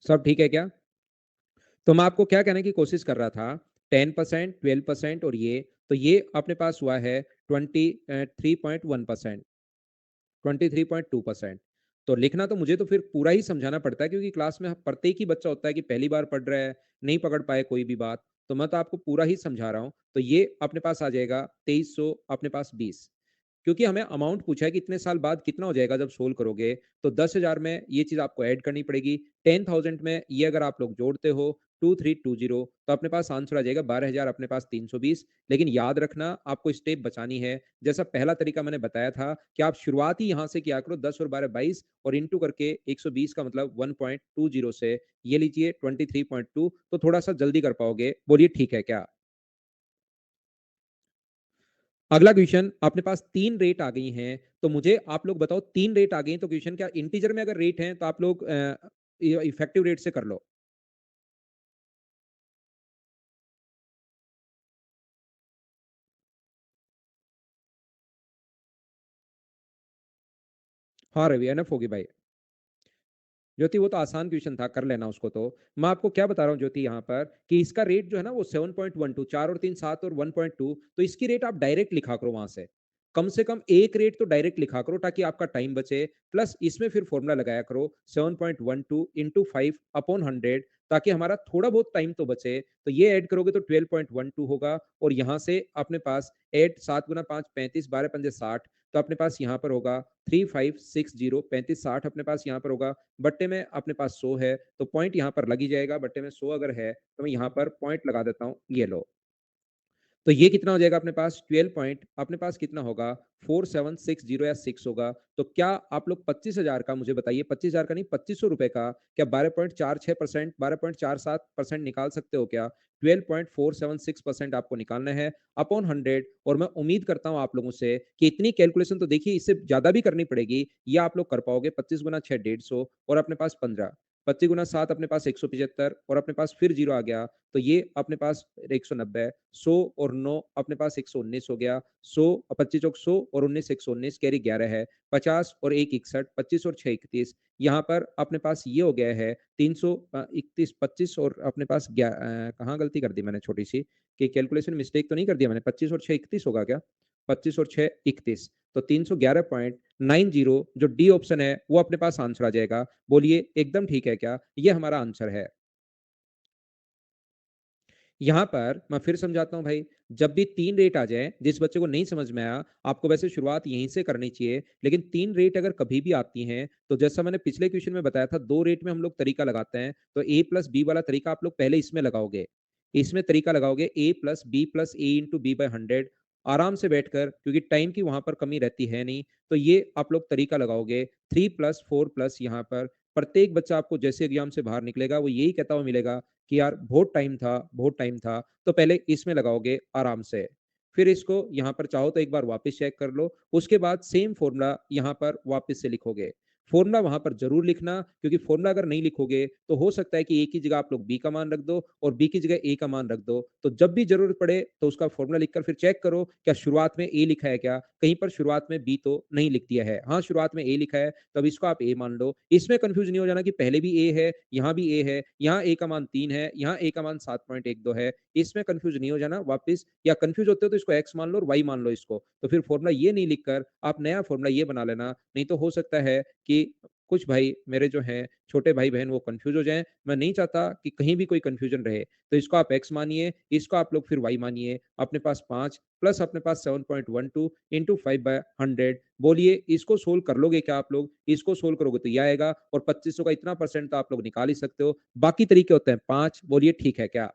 सब ठीक है क्या? तो मैं आपको क्या कहने की कोशिश कर रहा था, 10%, 12% और ये अपने पास हुआ है 23.1%, 23.2%। तो लिखना तो मुझे तो फिर पूरा ही समझाना पड़ता है, क्योंकि क्लास में प्रत्येक ही बच्चा होता है कि पहली बार पढ़ रहा है, नहीं पकड़ पाए कोई भी बात, तो मैं तो आपको पूरा ही समझा रहा हूं। तो ये अपने पास आ जाएगा 2300 अपने पास 20, क्योंकि हमें अमाउंट पूछा है कि इतने साल बाद कितना हो जाएगा जब सोल्व करोगे, तो 10,000 में ये चीज आपको ऐड करनी पड़ेगी, 10,000 में ये अगर आप लोग जोड़ते हो 2320, तो अपने पास आंसर आ जाएगा 12,000 अपने पास 320। लेकिन याद रखना आपको स्टेप बचानी है, जैसा पहला तरीका मैंने बताया था कि आप शुरुआत ही यहां से किया करो, 10 और 12 22 और इंटू करके 120 का मतलब 1.20 से ये लीजिए 23.2, तो थोड़ा सा जल्दी कर पाओगे। बोलिए ठीक है क्या? अगला क्वेश्चन, अपने पास तीन रेट आ गई हैं, तो मुझे आप लोग बताओ, तीन रेट आ गई तो क्वेश्चन क्या इंटीजर में अगर रेट है तो आप लोग इफेक्टिव रेट से कर लो। हाँ रवि, एनफ होगी भाई। ज्योति वो तो आसान क्वेश्चन था, कर लेना उसको। तो मैं आपको क्या बता रहा हूँ ज्योति, यहाँ पर कि इसका रेट जो है ना वो 7.12, 4 और 3 7 और 1.2, तो इसकी रेट आप डायरेक्ट लिखा करो वहां से कम एक रेट तो डायरेक्ट लिखा करो, ताकि आपका टाइम बचे। प्लस इसमें फिर फॉर्मूला लगाया करो 7.12 इंटू 5/100, ताकि हमारा थोड़ा बहुत टाइम तो बचे। तो ये ऐड करोगे तो 12.12 होगा, और यहाँ से अपने पास 8 7 गुना 5 35, 12 पंजे 60, तो अपने पास यहाँ पर होगा 3560, 3560 अपने पास यहाँ पर होगा। बट्टे में अपने पास 100 है, तो पॉइंट यहाँ पर लग ही जाएगा। बट्टे में 100 अगर है तो मैं यहाँ पर पॉइंट लगा देता हूँ, ये लो। तो ये कितना हो जाएगा अपने पास 12 पॉइंट, अपने पास कितना होगा 4760 या 6 होगा। तो क्या आप लोग 25,000 का, मुझे बताइए 25,000 का नहीं, 2500 रुपए का क्या 12.46%, 12.47% निकाल सकते हो क्या? 12.476% आपको निकालना है अपॉन 100। और मैं उम्मीद करता हूं आप लोगों से कि इतनी कैलकुलेशन तो देखिए, इससे ज्यादा भी करनी पड़ेगी, ये आप लोग कर पाओगे। 25 गुना 6 150, और अपने पास 15, 25 गुना 7 अपने पास 175, और अपने पास फिर जीरो आ गया, तो ये अपने पास 190, 100 और 9 अपने पास 119 हो गया। 100 25 चौक 100 और 19 119, कैरी 11 है। 50 और 1 61, 25 और 6 31, यहाँ पर अपने पास ये हो गया है 331 25, और अपने पास कहाँ गलती कर दी मैंने छोटी सी, कि कैलकुलेशन मिस्टेक तो नहीं कर दिया मैंने? 25 और 6 31 होगा क्या? 25 और 6 31, तो 311.90 जो डी ऑप्शन है वो अपने पास आंसर आ जाएगा। बोलिए एकदम ठीक है क्या? ये हमारा आंसर है। यहां पर मैं फिर समझाता हूं भाई, जब भी तीन रेट आ जाए, जिस बच्चे को नहीं समझ में आया, आपको वैसे शुरुआत यहीं से करनी चाहिए, लेकिन तीन रेट अगर कभी भी आती हैं, तो जैसा मैंने पिछले क्वेश्चन में बताया था, दो रेट में हम लोग तरीका लगाते हैं, तो ए प्लस बी वाला तरीका आप लोग पहले इसमें लगाओगे। इसमें तरीका लगाओगे A plus A into B by 100, आराम से बैठकर, क्योंकि टाइम की वहां पर कमी रहती है नहीं। तो ये आप लोग तरीका लगाओगे 3+4+ यहाँ पर प्रत्येक बच्चा आपको जैसे एग्जाम से बाहर निकलेगा वो यही कहता हुआ मिलेगा कि यार बहुत टाइम था, बहुत टाइम था। तो पहले इसमें लगाओगे आराम से, फिर इसको यहाँ पर चाहो तो एक बार वापस चेक कर लो, उसके बाद सेम फॉर्मूला यहाँ पर वापस से लिखोगे। फ़ॉर्मूला वहाँ पर ज़रूर लिखना, क्योंकि फ़ॉर्मूला अगर नहीं लिखोगे, तो हो सकता है कि ए की जगह आप लोग बी का मान रख दो और बी की जगह ए का मान रख दो। तो जब भी ज़रूरत पड़े, तो उसका फ़ॉर्मूला लिखकर फिर चेक करो, क्या शुरुआत में ए लिखा है क्या? कहीं पर शुरुआत में बी तो नहीं लिख दिया है। हाँ, शुरुआत में ए लिखा है, तो अब इसको आप ए मान लो। इसमें कन्फ्यूज़ नहीं हो जाना कि पहले भी ए है, यहाँ भी ए है, यहाँ ए का मान 3 है, यहाँ ए का मान 7.12 है। इसमें कन्फ्यूज़ नहीं हो जाना वापस, या कन्फ्यूज़ होते हो तो इसको एक्स मान लो और वाई मान लो इसको। तो फिर फ़ॉर्मूला ये नहीं लिखकर आप नया फ़ॉर्मूला ये बना लेना, नहीं तो हो सकता है कि कुछ भाई मेरे जो हैं छोटे भाई-बहन वो कन्फ्यूज़ हो जाएँ। मैं नहीं चाहता कि कहीं भी कोई कन्फ्यूज़न रहे। तो इसको आप एक्स मानिए, इसको आप लोग फिर वाई मानिए। अपने पास 5 प्लस अपने पास 7.12 इंटू 5/100, बोलिए इसको सोल्व कर लोगे क्या आप लोग? इसको सोल्व करोगे तो ये आएगा, और 2500 का इतना परसेंट तो आप लोग निकाल ही सकते हो। बाकी तरीके होते हैं 5, बोलिए ठीक है क्या?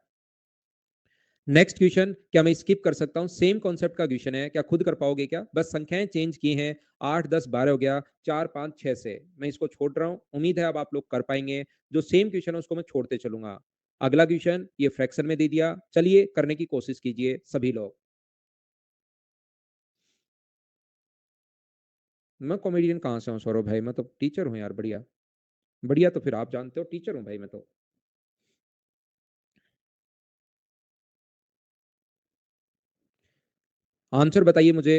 नेक्स्ट क्वेश्चन, क्या मैं स्किप कर सकता हूं? सेम कॉन्सेप्ट का क्वेश्चन है, क्या खुद कर पाओगे क्या? बस संख्याएं चेंज की हैं, 8 10 12 हो गया, 4 5 6 से मैं इसको छोड़ रहा हूं। उम्मीद है अब आप लोग कर पाएंगे। जो सेम क्वेश्चन है उसको मैं छोड़ते चलूंगा। अगला क्वेश्चन ये फ्रैक्शन में दे दिया, चलिए करने की कोशिश कीजिए सभी लोग। मैं कॉमेडियन कहाँ से हूँ सौरभ भाई? मैं तो टीचर हूँ यार। बढ़िया बढ़िया, तो फिर आप जानते हो, टीचर हूँ भाई मैं तो। आंसर बताइए मुझे।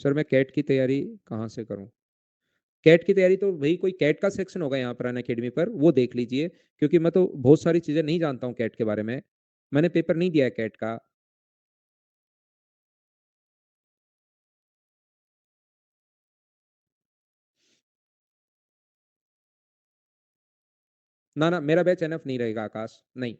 सर मैं कैट की तैयारी कहाँ से करूँ? कैट की तैयारी तो वही कोई कैट का सेक्शन होगा यहाँ पर अनअकैडमी पर, वो देख लीजिए, क्योंकि मैं तो बहुत सारी चीजें नहीं जानता हूँ कैट के बारे में। मैंने पेपर नहीं दिया है कैट का। ना ना, मेरा बैच एनएफ नहीं रहेगा आकाश, नहीं।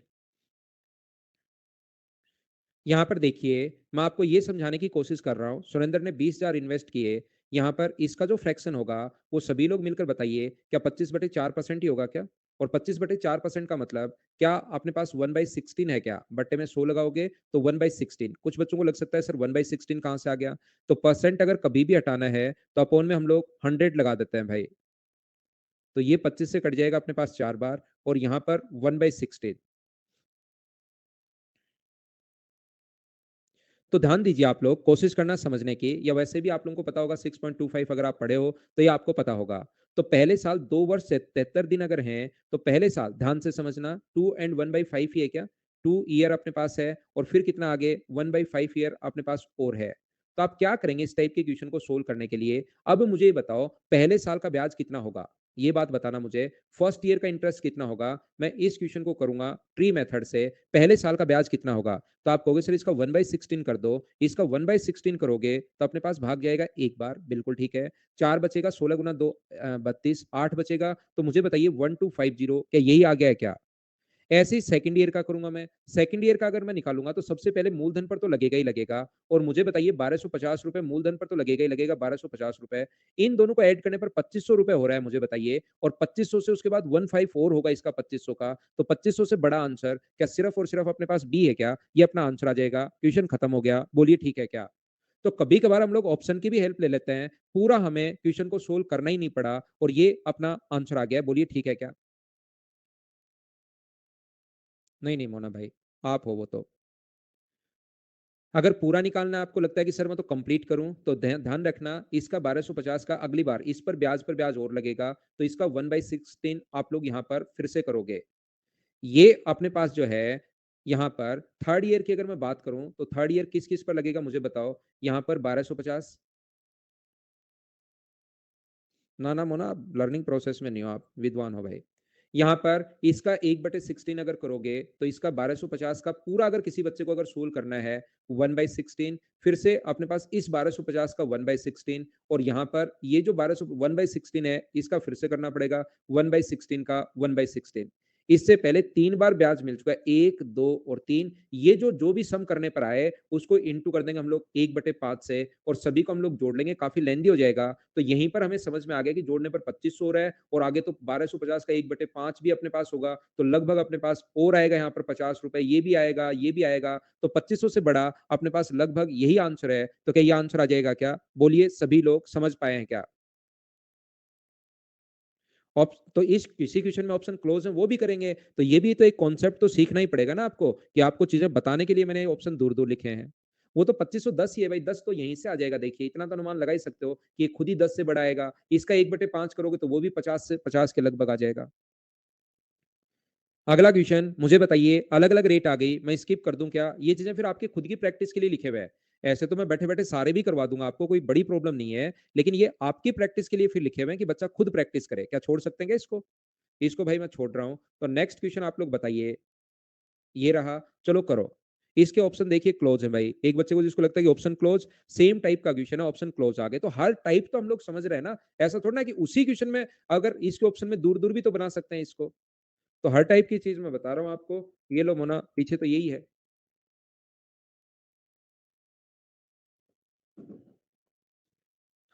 यहाँ पर देखिए, मैं आपको ये समझाने की कोशिश कर रहा हूँ। सुरेंद्र ने 20,000 इन्वेस्ट किए। यहाँ पर इसका जो फ्रैक्शन होगा, वो सभी लोग मिलकर बताइए, क्या 25/4% ही होगा क्या? और 25/4% का मतलब क्या अपने पास 1/16 है क्या? बट्टे में 100 लगाओगे तो 1/16। कुछ बच्चों को लग सकता है सर 1/16 कहाँ से आ गया? तो परसेंट अगर कभी भी हटाना है, तो अपॉन में हम लोग 100 लगा देते हैं भाई। तो ये 25 से कट जाएगा अपने पास 4 बार, और यहाँ पर 1/16। तो ध्यान दीजिए आप लोग, कोशिश करना समझने की, या वैसे भी आप लोगों को पता होगा 6.25 अगर आप पढ़े हो तो ये आपको पता होगा। तो पहले साल 2 वर्ष से 73 दिन अगर हैं, तो पहले साल ध्यान से समझना 2 एंड 1/5 ही है क्या? 2 ईयर अपने पास है, और फिर कितना आगे 1/5 ईयर अपने पास और है। तो आप क्या करेंगे इस टाइप के क्वेश्चन को सोल्व करने के लिए? अब मुझे ये बताओ, पहले साल का ब्याज कितना होगा? ये बात बताना मुझे। फर्स्ट ईयर का इंटरेस्ट कितना होगा? मैं इस क्वेश्चन को करूंगा ट्री मेथड से। पहले साल का ब्याज कितना होगा? तो आप कहोगे सर इसका 1/16 कर दो। इसका 1/16 करोगे तो अपने पास भाग जाएगा एक बार, बिल्कुल ठीक है। 4 बचेगा, 16 गुना 2 32, 8 बचेगा। तो मुझे बताइए 1250, क्या यही आ गया है क्या? ऐसे ही सेकंड ईयर का करूंगा मैं। सेकंड ईयर का अगर मैं निकालूंगा तो सबसे पहले मूलधन पर तो लगेगा ही लगेगा। और मुझे बताइए 1250 रुपए मूलधन पर तो लगेगा ही लगेगा, 1250 रुपए। इन दोनों को ऐड करने पर 2500 रुपए हो रहा है, मुझे बताइए। और 2500 से उसके बाद 154 होगा इसका 2500 का। तो 2500 से बड़ा आंसर क्या सिर्फ और सिर्फ अपने पास बी है क्या? ये अपना आंसर आ जाएगा। क्वेश्चन खत्म हो गया, बोलिए ठीक है क्या? तो कभी कभार हम लोग ऑप्शन की भी हेल्प ले लेते हैं। पूरा हमें क्वेश्चन को सोल्व करना ही नहीं पड़ा, और ये अपना आंसर आ गया, बोलिए ठीक है क्या? नहीं नहीं मोना भाई, आप हो वो तो। अगर पूरा निकालना आपको लगता है कि सर मैं तो कंप्लीट करूं, तो ध्यान रखना, इसका 1250 का अगली बार इस पर ब्याज और लगेगा। तो इसका 1/16 आप लोग यहां पर फिर से करोगे। ये अपने पास जो है, यहां पर थर्ड ईयर की अगर मैं बात करूं, तो थर्ड ईयर किस किस पर लगेगा मुझे बताओ। यहां पर 1250। ना ना मोना, आप लर्निंग प्रोसेस में नहीं हो, आप विद्वान हो भाई। यहाँ पर इसका 1/16 अगर करोगे, तो इसका 1250 का पूरा अगर किसी बच्चे को अगर सोल्व करना है, 1/16। फिर से अपने पास इस 1250 का 1/16, और यहाँ पर ये जो 1/16 है, इसका फिर से करना पड़ेगा 1/16 का 1/16। इससे पहले 3 बार ब्याज मिल चुका है, 1 2 और 3। ये जो जो भी सम करने पर आए, उसको इंटू कर देंगे हम लोग 1/5 से, और सभी को हम लोग जोड़ लेंगे, काफी लेंदी हो जाएगा। तो यहीं पर हमें समझ में आ गया कि जोड़ने पर 2500 हो रहा है, और आगे तो 1250 का 1/5 भी अपने पास होगा, तो लगभग अपने पास और आएगा यहाँ पर 50 रुपए, ये भी आएगा, ये भी आएगा। तो 2500 से बड़ा अपने पास लगभग यही आंसर है। तो क्या ये आंसर आ जाएगा क्या? बोलिए सभी लोग समझ पाए हैं क्या? तो इस किसी क्वेश्चन में ऑप्शन क्लोज है वो भी करेंगे, तो ये भी तो एक कॉन्सेप्ट तो सीखना ही पड़ेगा ना आपको, कि आपको चीजें बताने के लिए मैंने ऑप्शन दूर दूर लिखे हैं। वो तो 2510 ही है भाई, 10 तो यहीं से आ जाएगा देखिए, इतना तो अनुमान लगा ही सकते हो कि ये खुद ही 10 से बड़ा आएगा। इसका 1/5 करोगे तो वो भी 50 से 50 के लगभग आ जाएगा। अगला क्वेश्चन मुझे बताइए, अलग-अलग रेट आ गई, मैं स्किप कर दूं क्या? ये चीजें फिर आपके खुद की प्रैक्टिस के लिए लिखे हुए हैं। ऐसे तो मैं बैठे-बैठे सारे भी करवा दूंगा, आपको कोई बड़ी प्रॉब्लम नहीं है, लेकिन ये आपकी प्रैक्टिस के लिए फिर लिखे हुए हैं कि बच्चा खुद प्रैक्टिस करे। क्या छोड़ सकते हैं क्या इसको? इसको भाई मैं छोड़ रहा हूं। तो नेक्स्ट क्वेश्चन आप लोग बताइए, ये रहा, चलो करो। इसके ऑप्शन देखिए क्लोज है भाई, एक बच्चे को जिसको लगता है कि ऑप्शन क्लोज, सेम टाइप का क्वेश्चन है, ऑप्शन क्लोज आ गए, तो हर टाइप तो हम लोग समझ रहे हैं ना। ऐसा थोड़ा ना कि उसी क्वेश्चन में अगर इसके ऑप्शन में दूर दूर भी तो बना सकते हैं इसको। तो हर टाइप की चीज मैं बता रहा हूँ आपको। ये लो मोना, पीछे तो यही है।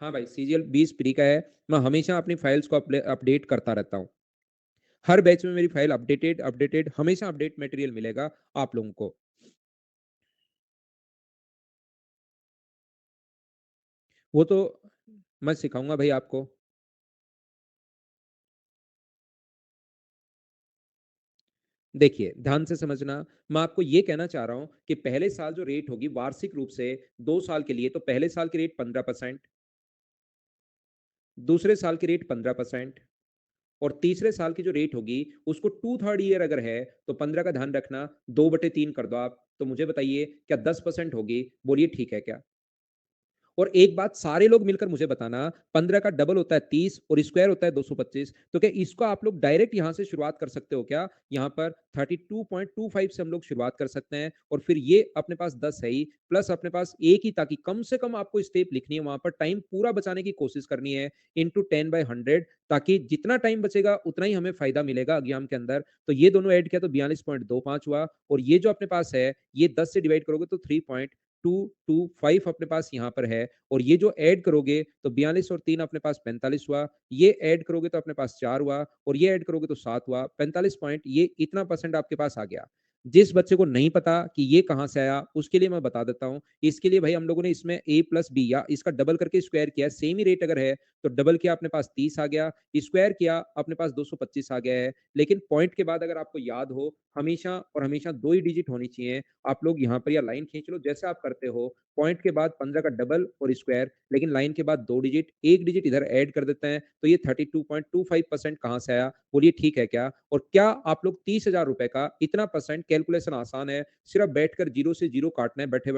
हाँ भाई, सीजीएल 20 फ्री का है। मैं हमेशा अपनी फाइल्स को अपडेट करता रहता हूँ। हर बैच में मेरी फाइल अपडेटेड अपडेटेड हमेशा अपडेट मटेरियल मिलेगा आप लोगों को। वो तो मैं सिखाऊंगा भाई आपको। देखिए, ध्यान से समझना, मैं आपको ये कहना चाह रहा हूँ कि पहले साल जो रेट होगी वार्षिक रूप से 2 साल के लिए, तो पहले साल की रेट 15%, दूसरे साल की रेट 15% और तीसरे साल की जो रेट होगी उसको 2/3 ईयर अगर है तो 15 का ध्यान रखना, 2/3 कर दो आप। तो मुझे बताइए क्या 10% होगी? बोलिए ठीक है क्या? और एक बात सारे लोग मिलकर मुझे बताना, 15 का डबल होता है 30 और स्क्वायर होता है 225, तो क्या इसको आप लोग डायरेक्ट यहां से शुरुआत कर सकते हो क्या? यहां पर 32.25 से हम लोग शुरुआत कर सकते हैं और फिर ये अपने पास 10 है ही, प्लस अपने पास एक ही, ताकि कम से कम आपको स्टेप लिखनी है, वहां पर टाइम पूरा बचाने की कोशिश करनी है, इंटू 10/100, ताकि जितना टाइम बचेगा उतना ही हमें फायदा मिलेगा एग्जाम के अंदर। तो ये दोनों ऐड किया तो 42.25 हुआ, और ये जो अपने पास है ये 10 से डिवाइड करोगे तो 3.225 अपने पास यहाँ पर है, और ये जो ऐड करोगे तो 42 और 3 अपने पास 45 हुआ, ये ऐड करोगे तो अपने पास 4 हुआ, और ये ऐड करोगे तो 7 हुआ, 45 पॉइंट, ये इतना परसेंट आपके पास आ गया। जिस बच्चे को नहीं पता कि ये कहां से आया उसके लिए मैं बता देता हूं। इसके लिए भाई हम लोगों ने इसमें a प्लस बी या इसका डबल करके स्क्वायर किया, सेम ही रेट अगर है तो डबल किया अपने पास 30 आ गया, स्क्वायर किया अपने पास 225 आ गया है। लेकिन पॉइंट के बाद अगर आपको याद हो, हमेशा और हमेशा दो ही डिजिट होनी चाहिए। आप लोग यहाँ पर या लाइन खींच लो जैसे आप करते हो, पॉइंट के बाद 15 का डबल और स्क्वायर, लेकिन लाइन के बाद दो डिजिट, एक डिजिट इधर ऐड कर देते हैं, तो ये 32.25% कहां से आया? बोलिए ठीक है क्या? और क्या आप लोग 30,000 रुपए का इतना परसेंट, कैलकुलेशन आसान है, सिर्फ बैठकर जीरो से जीरो काटना है, बैठे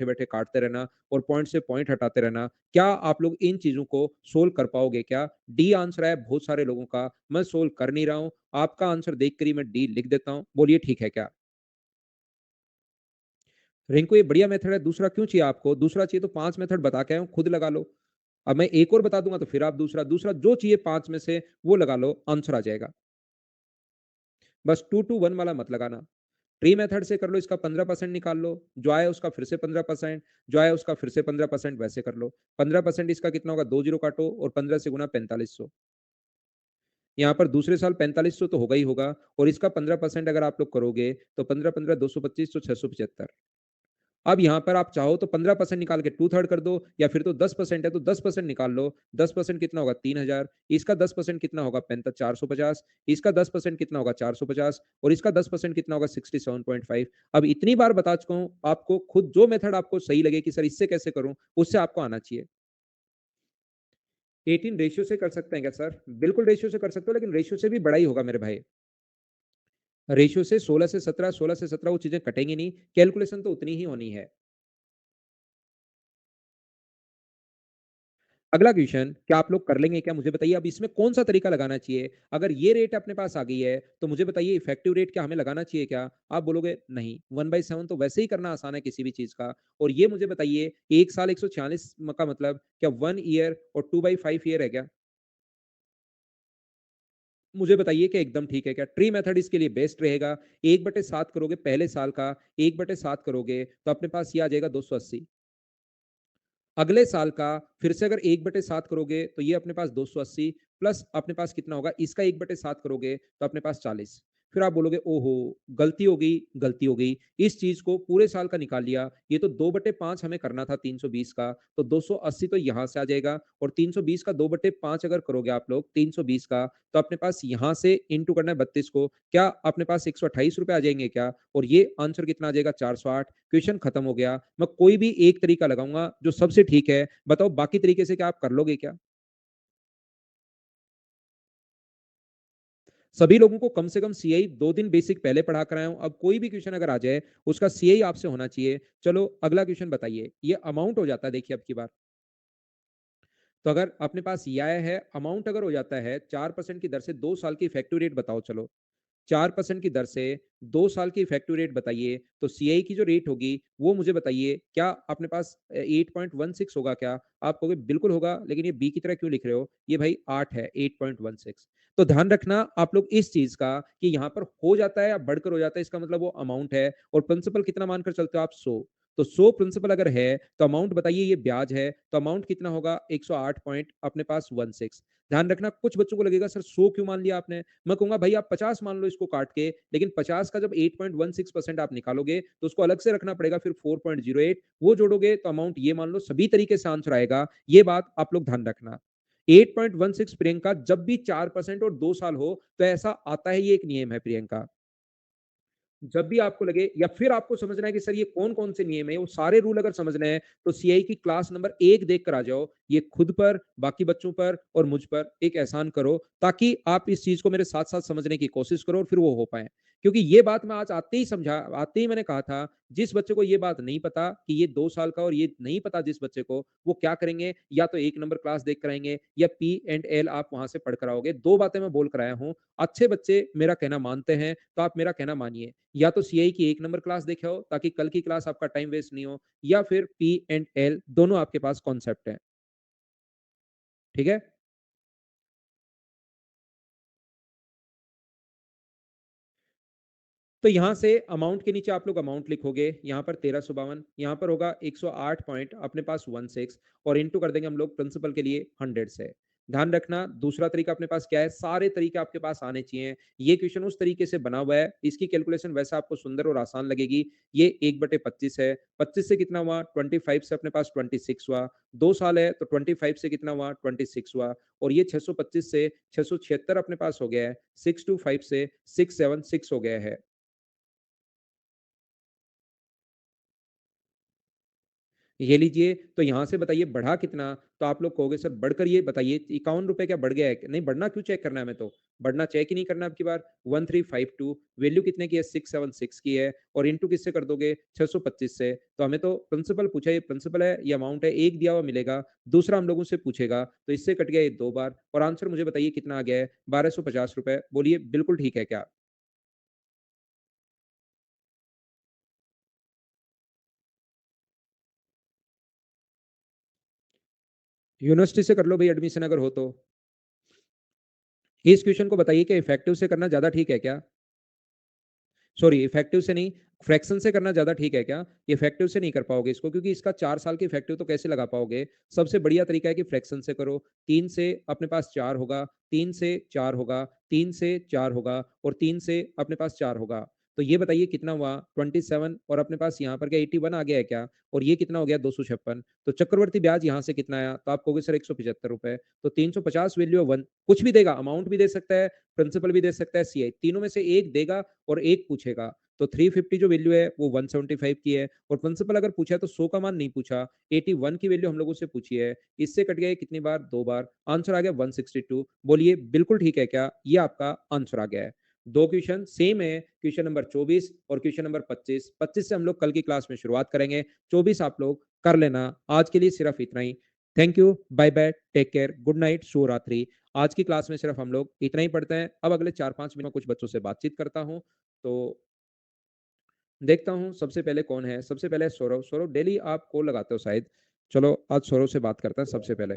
बैठे काटते रहना और पॉइंट से पॉइंट हटाते रहना। क्या आप लोग इन चीजों को सोल्व कर पाओगे क्या? डी आंसर है बहुत सारे लोगों का, मैं सोल्व कर नहीं रहा हूं, आपका आंसर देखकर ही मैं डी लिख देता हूं। बोलिए ठीक है क्या? रिंकू ये बढ़िया मेथड है, दूसरा क्यों चाहिए आपको? दूसरा चाहिए तो 5 मेथड बता के आया हूं, खुद लगा लो। अब मैं एक और बता दूंगा तो फिर आप दूसरा दूसरा जो चाहिए 5 में से वो लगा लो, आंसर आ जाएगा। बस 2 to 1 वाला मत लगाना। ट्री मेथड से कर लो, इसका 15% निकाल लो, जो आया उसका फिर से 15%, जो आया उसका फिर से 15%, वैसे कर लो। 15% इसका कितना होगा? 2 जीरो काटो और 15 से गुना 4500। यहाँ पर दूसरे साल 4500 तो होगा ही होगा, और इसका 15% अगर आप लोग करोगे तो 15 15 225 तो 675। अब यहाँ पर आप चाहो तो 15% निकाल के 2/3 कर दो, या फिर तो 10% है तो 10% निकाल लो। 10% कितना होगा? 3000। इसका 10% कितना होगा? 450। इसका 10% कितना होगा? 450, और इसका 10% कितना होगा? 67.5। अब इतनी बार बता चुका हूं आपको, खुद जो मेथड आपको सही लगे कि सर इससे कैसे करूं, उससे आपको आना चाहिए। 18 रेशियो से कर सकते हैं क्या सर? बिल्कुल रेशियो से कर सकते हो, लेकिन रेशियो से भी बड़ा ही होगा मेरे भाई। रेशियो से 16 से 17, 16 से 17 वो चीजें कटेंगी नहीं, कैलकुलेशन तो उतनी ही होनी है। अगला क्वेश्चन, क्या आप लोग कर लेंगे क्या? मुझे बताइए अब इसमें कौन सा तरीका लगाना चाहिए? अगर ये रेट अपने पास आ गई है तो मुझे बताइए इफेक्टिव रेट क्या हमें लगाना चाहिए क्या? आप बोलोगे नहीं, 1/7 तो वैसे ही करना आसान है किसी भी चीज का। और ये मुझे बताइए, एक साल 146 का मतलब क्या 1 ईयर और 2/5 ईयर है क्या? मुझे बताइए कि एकदम ठीक है क्या? ट्री मेथड इसके लिए बेस्ट रहेगा। 1/7 करोगे पहले साल का, 1/7 करोगे तो अपने पास ये आ जाएगा 280। अगले साल का फिर से अगर 1/7 करोगे तो ये अपने पास 280, प्लस अपने पास कितना होगा? इसका 1/7 करोगे तो अपने पास 40। फिर आप बोलोगे ओहो गलती हो गई, गलती हो गई। इस चीज को पूरे साल का निकाल लिया, ये तो 2/5 हमें करना था 320 का, तो 280 तो यहाँ से आ जाएगा, और 320 का 2/5 अगर करोगे आप लोग 320 का, तो अपने पास यहाँ से इंटू करना है 32 को, क्या अपने पास 128 रुपए आ जाएंगे क्या? और ये आंसर कितना आ जाएगा? 408। क्वेश्चन खत्म हो गया। मैं कोई भी एक तरीका लगाऊंगा जो सबसे ठीक है, बताओ बाकी तरीके से क्या आप कर लोगे क्या? सभी लोगों को कम से कम सीआई 2 दिन बेसिक पहले पढ़ा कर आया हूं। अब कोई भी क्वेश्चन अगर आ जाए उसका सीआई आपसे होना चाहिए। चलो अगला क्वेश्चन बताइए। ये अमाउंट हो जाता है, देखिए अब की बार। तो अगर अपने पास ये आया है अमाउंट, अगर हो जाता है 4% की दर से 2 साल की इफेक्टिव रेट बताओ। चलो 4% की दर से 2 साल की इफेक्टिव रेट बताइए, तो सीआई की जो रेट होगी वो मुझे बताइए। क्या अपने पास 8.16 होगा क्या? आप कहोगे बिल्कुल होगा, लेकिन ये बी की तरह क्यों लिख रहे हो? ये भाई 8 है, 8.16। तो ध्यान रखना आप लोग इस चीज का कि यहाँ पर हो जाता है या बढ़कर हो जाता है, इसका मतलब वो अमाउंट है। और प्रिंसिपल कितना मानकर चलते हो आप? 100। तो 100 प्रिंसिपल अगर है तो अमाउंट बताइए, ये ब्याज है, तो अमाउंट कितना होगा? 108 पॉइंट अपने पास 16। ध्यान रखना, कुछ बच्चों को लगेगा सर 100 क्यों मान लिया आपने? मैं कहूंगा भाई आप 50 मान लो इसको काट के, लेकिन 50 का जब 8.16% आप निकालोगे तो उसको अलग से रखना पड़ेगा, फिर 4.08 वो जोड़ोगे तो अमाउंट ये मान लो। सभी तरीके से आंसर आएगा, ये बात आप लोग ध्यान रखना। 8.16 प्रियंका, जब भी 4% और 2 साल हो तो ऐसा आता है, ये एक नियम है प्रियंका। जब भी आपको लगे, या फिर आपको समझना है कि सर ये कौन कौन से नियम है, वो सारे रूल अगर समझने हैं, तो सीआई की क्लास नंबर 1 देख कर आ जाओ। ये खुद पर, बाकी बच्चों पर और मुझ पर एक एहसान करो, ताकि आप इस चीज को मेरे साथ साथ समझने की कोशिश करो और फिर वो हो पाए। क्योंकि ये बात मैं आज आते ही समझा, आते ही मैंने कहा था, जिस बच्चे को ये बात नहीं पता कि ये 2 साल का, और ये नहीं पता जिस बच्चे को, वो क्या करेंगे? या तो 1 नंबर क्लास देख कर आएंगे, या P&L आप वहां से पढ़ कर आओगे। दो बातें मैं बोल कर आया हूँ। अच्छे बच्चे मेरा कहना मानते हैं तो आप मेरा कहना मानिए। या तो सीआई की 1 नंबर क्लास देखे हो, ताकि कल की क्लास आपका टाइम वेस्ट नहीं हो, या फिर P&L, दोनों आपके पास कॉन्सेप्ट है। ठीक है? तो यहां से अमाउंट के नीचे आप लोग अमाउंट लिखोगे, यहां पर 1352, यहां पर होगा 108 पॉइंट अपने पास 16, और इंटू कर देंगे हम लोग प्रिंसिपल के लिए 100 से। ध्यान रखना, दूसरा तरीका अपने पास क्या है? सारे तरीके आपके पास आने चाहिए। ये क्वेश्चन उस तरीके से बना हुआ है, इसकी कैलकुलेशन वैसे आपको सुंदर और आसान लगेगी। ये 1/25 है, 25 से कितना हुआ? 25 से अपने पास 26 हुआ। 2 साल है तो 25 से कितना हुआ? 26 हुआ। और ये 625 से 676 अपने पास हो गया है। 625 से 676 हो गया है। ये लीजिए, तो यहाँ से बताइए बढ़ा कितना? तो आप लोग कहोगे सर बढ़कर ये बताइए, 51 रुपए क्या बढ़ गया है? नहीं बढ़ना क्यों चेक करना है हमें तो? बढ़ना चेक ही नहीं करना अब की बार। 1352 वैल्यू कितने की है? 676 की है, और इंटू किससे कर दोगे? 625 से। तो हमें तो प्रिंसिपल पूछा, ये प्रिंसिपल है, ये अमाउंट है, एक दिया हुआ मिलेगा, दूसरा हम लोगों से पूछेगा, तो इससे कट गया ये 2 बार, और आंसर मुझे बताइए कितना आ गया है? 1250 रुपए। बोलिए बिल्कुल ठीक है क्या? यूनिवर्सिटी से कर लो भाई एडमिशन अगर हो तो। इस क्वेश्चन को बताइए कि इफेक्टिव से करना ज्यादा ठीक है क्या? सॉरी, इफेक्टिव से नहीं, फ्रैक्शन से करना ज्यादा ठीक है क्या? इफेक्टिव से नहीं कर पाओगे इसको, क्योंकि इसका 4 साल की इफेक्टिव तो कैसे लगा पाओगे? सबसे बढ़िया तरीका है कि फ्रैक्शन से करो। 3 से अपने पास 4 होगा, 3 से 4 होगा, 3 से 4 होगा, और 3 से अपने पास 4 होगा। तो ये बताइए कितना हुआ? 27, और अपने पास यहाँ पर क्या 81 आ गया है क्या? और ये कितना हो गया? 256। तो चक्रवर्ती ब्याज यहाँ से कितना आया? तो आप कहोगे सर 175 रुपए। तो 350 वैल्यू 1, कुछ भी देगा, अमाउंट भी दे सकता है, प्रिंसिपल भी दे सकता है, सीआई, तीनों में से एक देगा और एक पूछेगा। तो 350 जो वैल्यू है वो 175 की है, और प्रिंसिपल अगर पूछा है तो 100 का मान नहीं पूछा, 81 की वैल्यू हम लोगों से पूछी है। इससे कट गया कितनी बार? 2 बार। आंसर आ गया 162। बोलिए बिल्कुल ठीक है क्या? ये आपका आंसर आ गया है। दो क्वेश्चन सेम है, क्वेश्चन नंबर 24 और क्वेश्चन नंबर 25। 25 से हम लोग कल की क्लास में शुरुआत करेंगे, 24 आप लोग कर लेना। आज के लिए सिर्फ इतना ही। Thank you, bye bye, take care, good night, शुभ रात्रि। आज की क्लास में सिर्फ हम लोग इतना ही पढ़ते हैं। अब अगले 4-5 मिनट में कुछ बच्चों से बातचीत करता हूँ, तो देखता हूँ सबसे पहले कौन है। सबसे पहले सौरभ। सौरभ डेली आप कॉल लगाते हो शायद। चलो आज सौरभ से बात करते हैं सबसे पहले।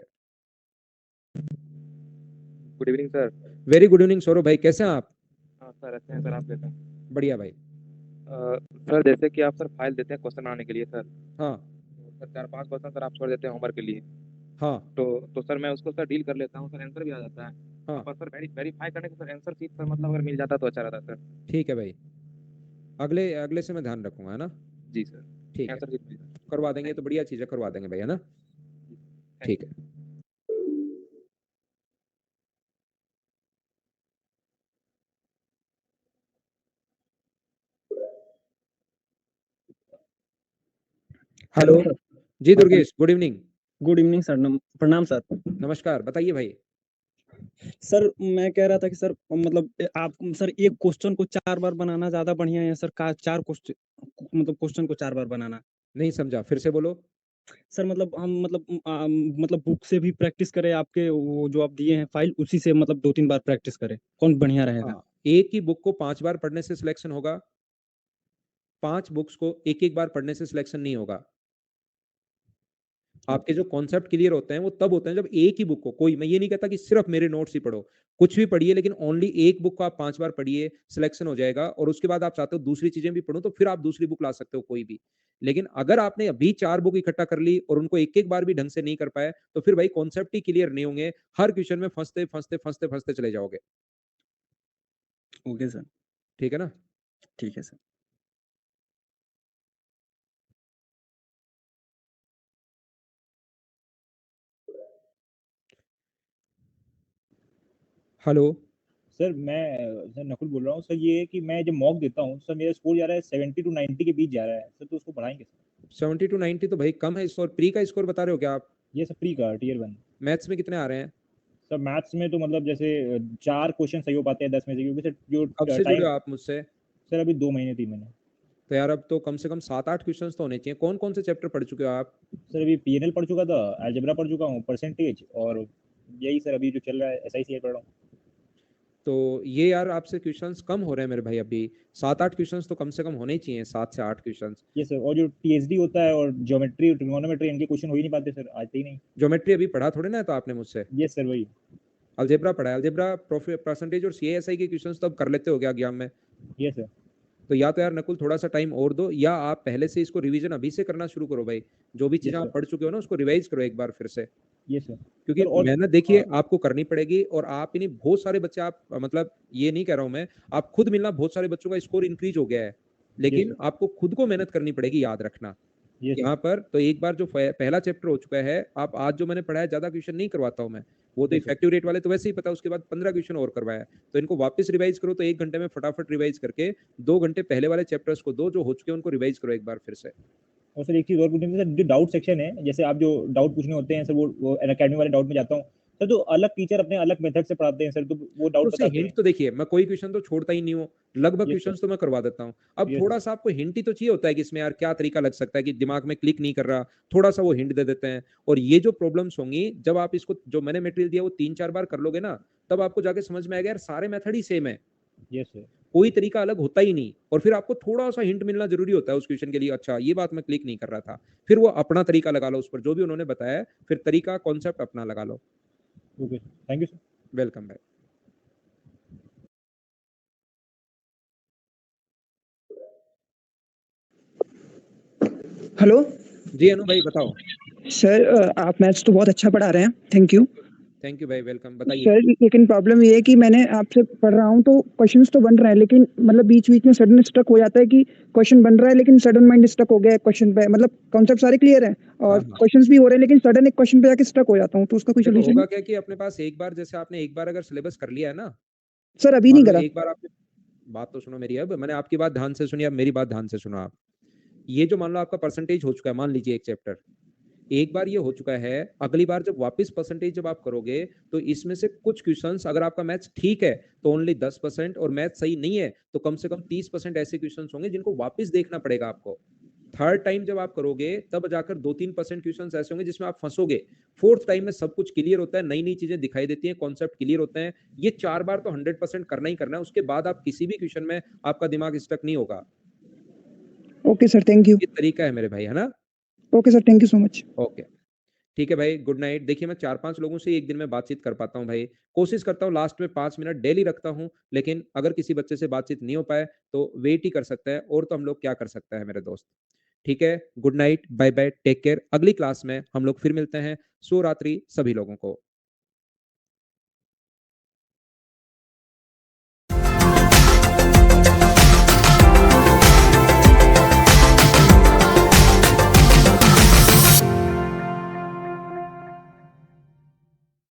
Good evening sir. Very good evening Saurabh भाई, कैसे हैं आप? हाँ सर, अच्छे हैं सर, आप कैसे हैं? बढ़िया भाई। सर जैसे कि आप सर फाइल देते हैं क्वेश्चन बनाने के लिए सर, हाँ। तो सर 4-5 क्वेश्चन सर आप छोड़ देते हैं होमवर्क के लिए, हाँ। तो सर मैं उसको सर डील कर लेता हूँ सर, आंसर भी आ जाता है। हाँ पर सर वेरीफाई करने के सर आंसर शीट पर मतलब अगर मिल जाता तो अच्छा रहता सर। ठीक है भाई, अगले अगले से मैं ध्यान रखूंगा, है ना। जी सर। ठीक है, आंसर शीट मिल जाता। करवा देंगे, तो बढ़िया चीज़ है, करवा देंगे भाई, है ना। थैंक ठीक यू। है। Hello hello. सर। जी हाँ sir. Durgesh, good evening. Good evening sir. प्रणाम सर। नमस्कार, बताइए भाई। सर मैं कह रहा था कि सर मतलब आप सर एक क्वेश्चन को 4 बार बनाना ज्यादा बढ़िया है सर का 4 क्वेश्चन मतलब क्वेश्चन को 4 बार बनाना। नहीं समझा, फिर से बोलो। सर मतलब हम मतलब बुक से भी प्रैक्टिस करें, आपके वो जो आप दिए हैं फाइल उसी से मतलब 2-3 बार प्रैक्टिस करें, कौन बढ़िया रहेगा? हाँ, एक ही बुक को 5 बार पढ़ने से सिलेक्शन होगा, 5 बुक्स को एक एक बार पढ़ने से सिलेक्शन नहीं होगा। आपके जो कॉन्सेप्ट क्लियर होते हैं वो तब होते हैं जब एक ही बुक को, कोई, मैं ये नहीं कहता कि सिर्फ मेरे नोट्स ही पढ़ो, कुछ भी पढ़िए, लेकिन ओनली एक बुक को आप 5 बार पढ़िए, सिलेक्शन हो जाएगा। और उसके बाद आप चाहते हो दूसरी चीजें भी पढ़ो, तो फिर आप दूसरी बुक ला सकते हो कोई भी। लेकिन अगर आपने अभी 4 बुक इकट्ठा कर ली और उनको एक एक बार भी ढंग से नहीं कर पाए, तो फिर भाई कॉन्सेप्ट ही क्लियर नहीं होंगे, हर क्वेश्चन में फंसते फंसते फंसते फंसते चले जाओगे। Okay sir. ठीक है ना। ठीक है सर। हेलो। सर मैं सर नकुल बोल रहा हूँ सर। ये है कि मैं जब मॉक देता हूँ सर, मेरा स्कोर जा रहा है 70 to 90 के बीच जा रहा है सर, तो उसको बढ़ाएंगे सर? 70 to 90 तो भाई कम है स्कोर। प्री का स्कोर बता रहे हो क्या आप? ये सर प्री का टीयर 1। मैथ्स में कितने आ रहे हैं? सर मैथ्स में तो मतलब जैसे 4 क्वेश्चन सही हो पाते हैं 10 में से, क्योंकि सर कब जो से जुड़े टाइम। हो आप मुझसे? सर अभी 2 महीने 3 महीने। तो यार अब तो कम से कम 7-8 क्वेश्चन तो होने चाहिए। कौन कौन से चैप्टर पढ़ चुके हो आप? सर अभी पीएनएल पढ़ चुका था, अलजेब्रा पढ़ चुका हूँ, परसेंटेज, और यही सर अभी जो चल रहा है एसआईसीआई पढ़ रहा हूँ। तो ये यार आपसे क्वेश्चंस कम हो रहे हैं मेरे भाई। अभी 7-8 क्वेश्चंस तो कम से कम होने ही चाहिए, 7 से 8 क्वेश्चंस। ये सर, और जो टीएसडी होता है और ज्योमेट्री ट्रिग्नोमेट्री, इनके क्वेश्चन हो ही नहीं पाते सर, आते ही नहीं। ज्योमेट्री अभी पढ़ा थोड़े ना है तो आपने मुझसे। ये सर वही। अलजेब्रा पढ़ा है, अलजेब्रा परसेंटेज और सीएएसआई के क्वेश्चंस तो अब कर लेते हो क्या एग्जाम में? ये सर। तो या तो यार नकुल थोड़ा सा टाइम और दो, या आप पहले से इसको रिवीजन अभी से करना शुरू करो भाई। जो भी ये चीजें आप सर। पढ़ चुके हो ना उसको रिवाइज करो एक बार फिर से। ये सर। क्योंकि सर और मेहनत देखिए आपको करनी पड़ेगी, और आप इन्हीं बहुत सारे बच्चे, आप मतलब ये नहीं कह रहा हूं मैं, आप खुद मिलना, बहुत सारे बच्चों का स्कोर इंक्रीज हो गया है, ये लेकिन सर। आपको खुद को मेहनत करनी पड़ेगी, याद रखना। ये सर। यहाँ पर तो एक बार जो पहला चैप्टर हो चुका है, आप आज जो मैंने पढ़ा है ज्यादा क्वेश्चन नहीं करवाता हूँ मैं, वो तो ये सर। इफेक्टिव रेट वाले तो वैसे ही पता है, उसके बाद 15 क्वेश्चन और करवाया है। तो इनको वापस रिवाइज करो, तो 1 घंटे में फटाफट रिवाइज करके 2 घंटे पहले वाले चैप्टर्स को दो जो हो चुके हैं उनको रिवाइज करो एक बार फिर से। और सर एक चीज और पूछनी थी सर, जो डाउट सेक्शन है, जैसे आप जो डाउट पूछने होते हैं सर, वो अकेडमी वाले डाउट में जाता हूँ सर, तो अलग टीचर अपने अलग मेथड से पढ़ाते हैं सर, तो वो तो डाउट उससे बताते हिंट हैं। तो देखिए, मैं कोई क्वेश्चन तो छोड़ता ही नहीं हूँ, लगभग ये सर। क्वेश्चंस तो मैं करवा देता हूँ। अब ये थोड़ा सर। सा आपको हिंट ही तो चाहिए होता है कि इसमें यार क्या तरीका लग सकता है कि दिमाग में क्लिक नहीं कर रहा, थोड़ा सा वो हिंट दे देते हैं। और ये जो प्रॉब्लम्स होंगी, जब आप इसको, जो मैंने मटेरियल दिया वो 3-4 बार कर लोगे ना, तब आपको जाके समझ में आएगा यार सारे मेथड ही सेम है, ये सर। कोई तरीका अलग होता ही नहीं। और फिर आपको थोड़ा सा हिंट मिलना जरूरी होता है उस क्वेश्चन के लिए, अच्छा ये बात मैं क्लिक नहीं कर रहा था, फिर वो अपना तरीका लगा लो उस पर, जो भी उन्होंने बताया है, फिर तरीका कॉन्सेप्ट अपना लगा लो। Okay, thank you sir. Welcome भाई। हेलो जी अनु भाई बताओ। सर, आप मैथ्स तो बहुत अच्छा पढ़ा रहे हैं, थैंक यू थैंक यू भाई, वेलकम, बताइए। सर। लेकिन प्रॉब्लम ये है कि मैंने आपसे पढ़ रहा हूँ तो क्वेश्चंस तो बन रहे हैं, लेकिन मतलब बीच बीच में सडन स्टक हो जाता है कि क्वेश्चन बन रहा है लेकिन सडन माइंड स्टक हो गया है क्वेश्चन पे। मतलब कॉन्सेप्ट सारे क्लियर हैं और हाँ हाँ। क्वेश्चंस भी हो रहे हैं, लेकिन सडन एक क्वेश्चन पे जाके स्टक हो जाता हूँ, तो उसका कोई देखो सोल्यूशन होगा है? क्या कि अपने पास एक बार, जैसे आपने एक बार अगर सिलेबस कर लिया है ना, सर अभी मान नहीं लो करा। एक बार आपने, बात तो सुनो मेरी, अब मैंने आपकी बात ध्यान से सुनी, अब मेरी बात ध्यान से सुनो आप। ये जो मान लो आपका परसेंटेज हो चुका है, मान लीजिए एक चैप्टर, एक बार ये हो चुका है, अगली बार जब वापस परसेंटेज जब आप करोगे, तो इसमें से कुछ क्वेश्चंस, अगर आपका मैथ्स ठीक है तो ओनली 10%, और मैथ्स सही नहीं है तो कम से कम 30% ऐसे क्वेश्चंस होंगे जिनको वापस देखना पड़ेगा आपको। थर्ड टाइम जब आप करोगे तब जाकर 2-3% क्वेश्चंस ऐसे होंगे जिसमें आप फंसोगे। फोर्थ टाइम में सब कुछ क्लियर होता है, नई नई चीजें दिखाई देती हैं, कॉन्सेप्ट क्लियर होते हैं। ये 4 बार तो 100% करना ही करना है, उसके बाद आप किसी भी क्वेश्चन में आपका दिमाग स्टक नहीं होगा। Okay sir, thank you. ये तरीका है मेरे भाई, है ना। Okay sir, thank you so much. Okay, ठीक है भाई, गुड नाइट। देखिए मैं 4-5 लोगों से एक दिन में बातचीत कर पाता हूँ भाई, कोशिश करता हूँ लास्ट में 5 मिनट डेली रखता हूँ, लेकिन अगर किसी बच्चे से बातचीत नहीं हो पाए तो वेट ही कर सकता है, और तो हम लोग क्या कर सकते हैं मेरे दोस्त। ठीक है, good night, bye bye, take care. अगली क्लास में हम लोग फिर मिलते हैं। शुभ रात्रि सभी लोगों को।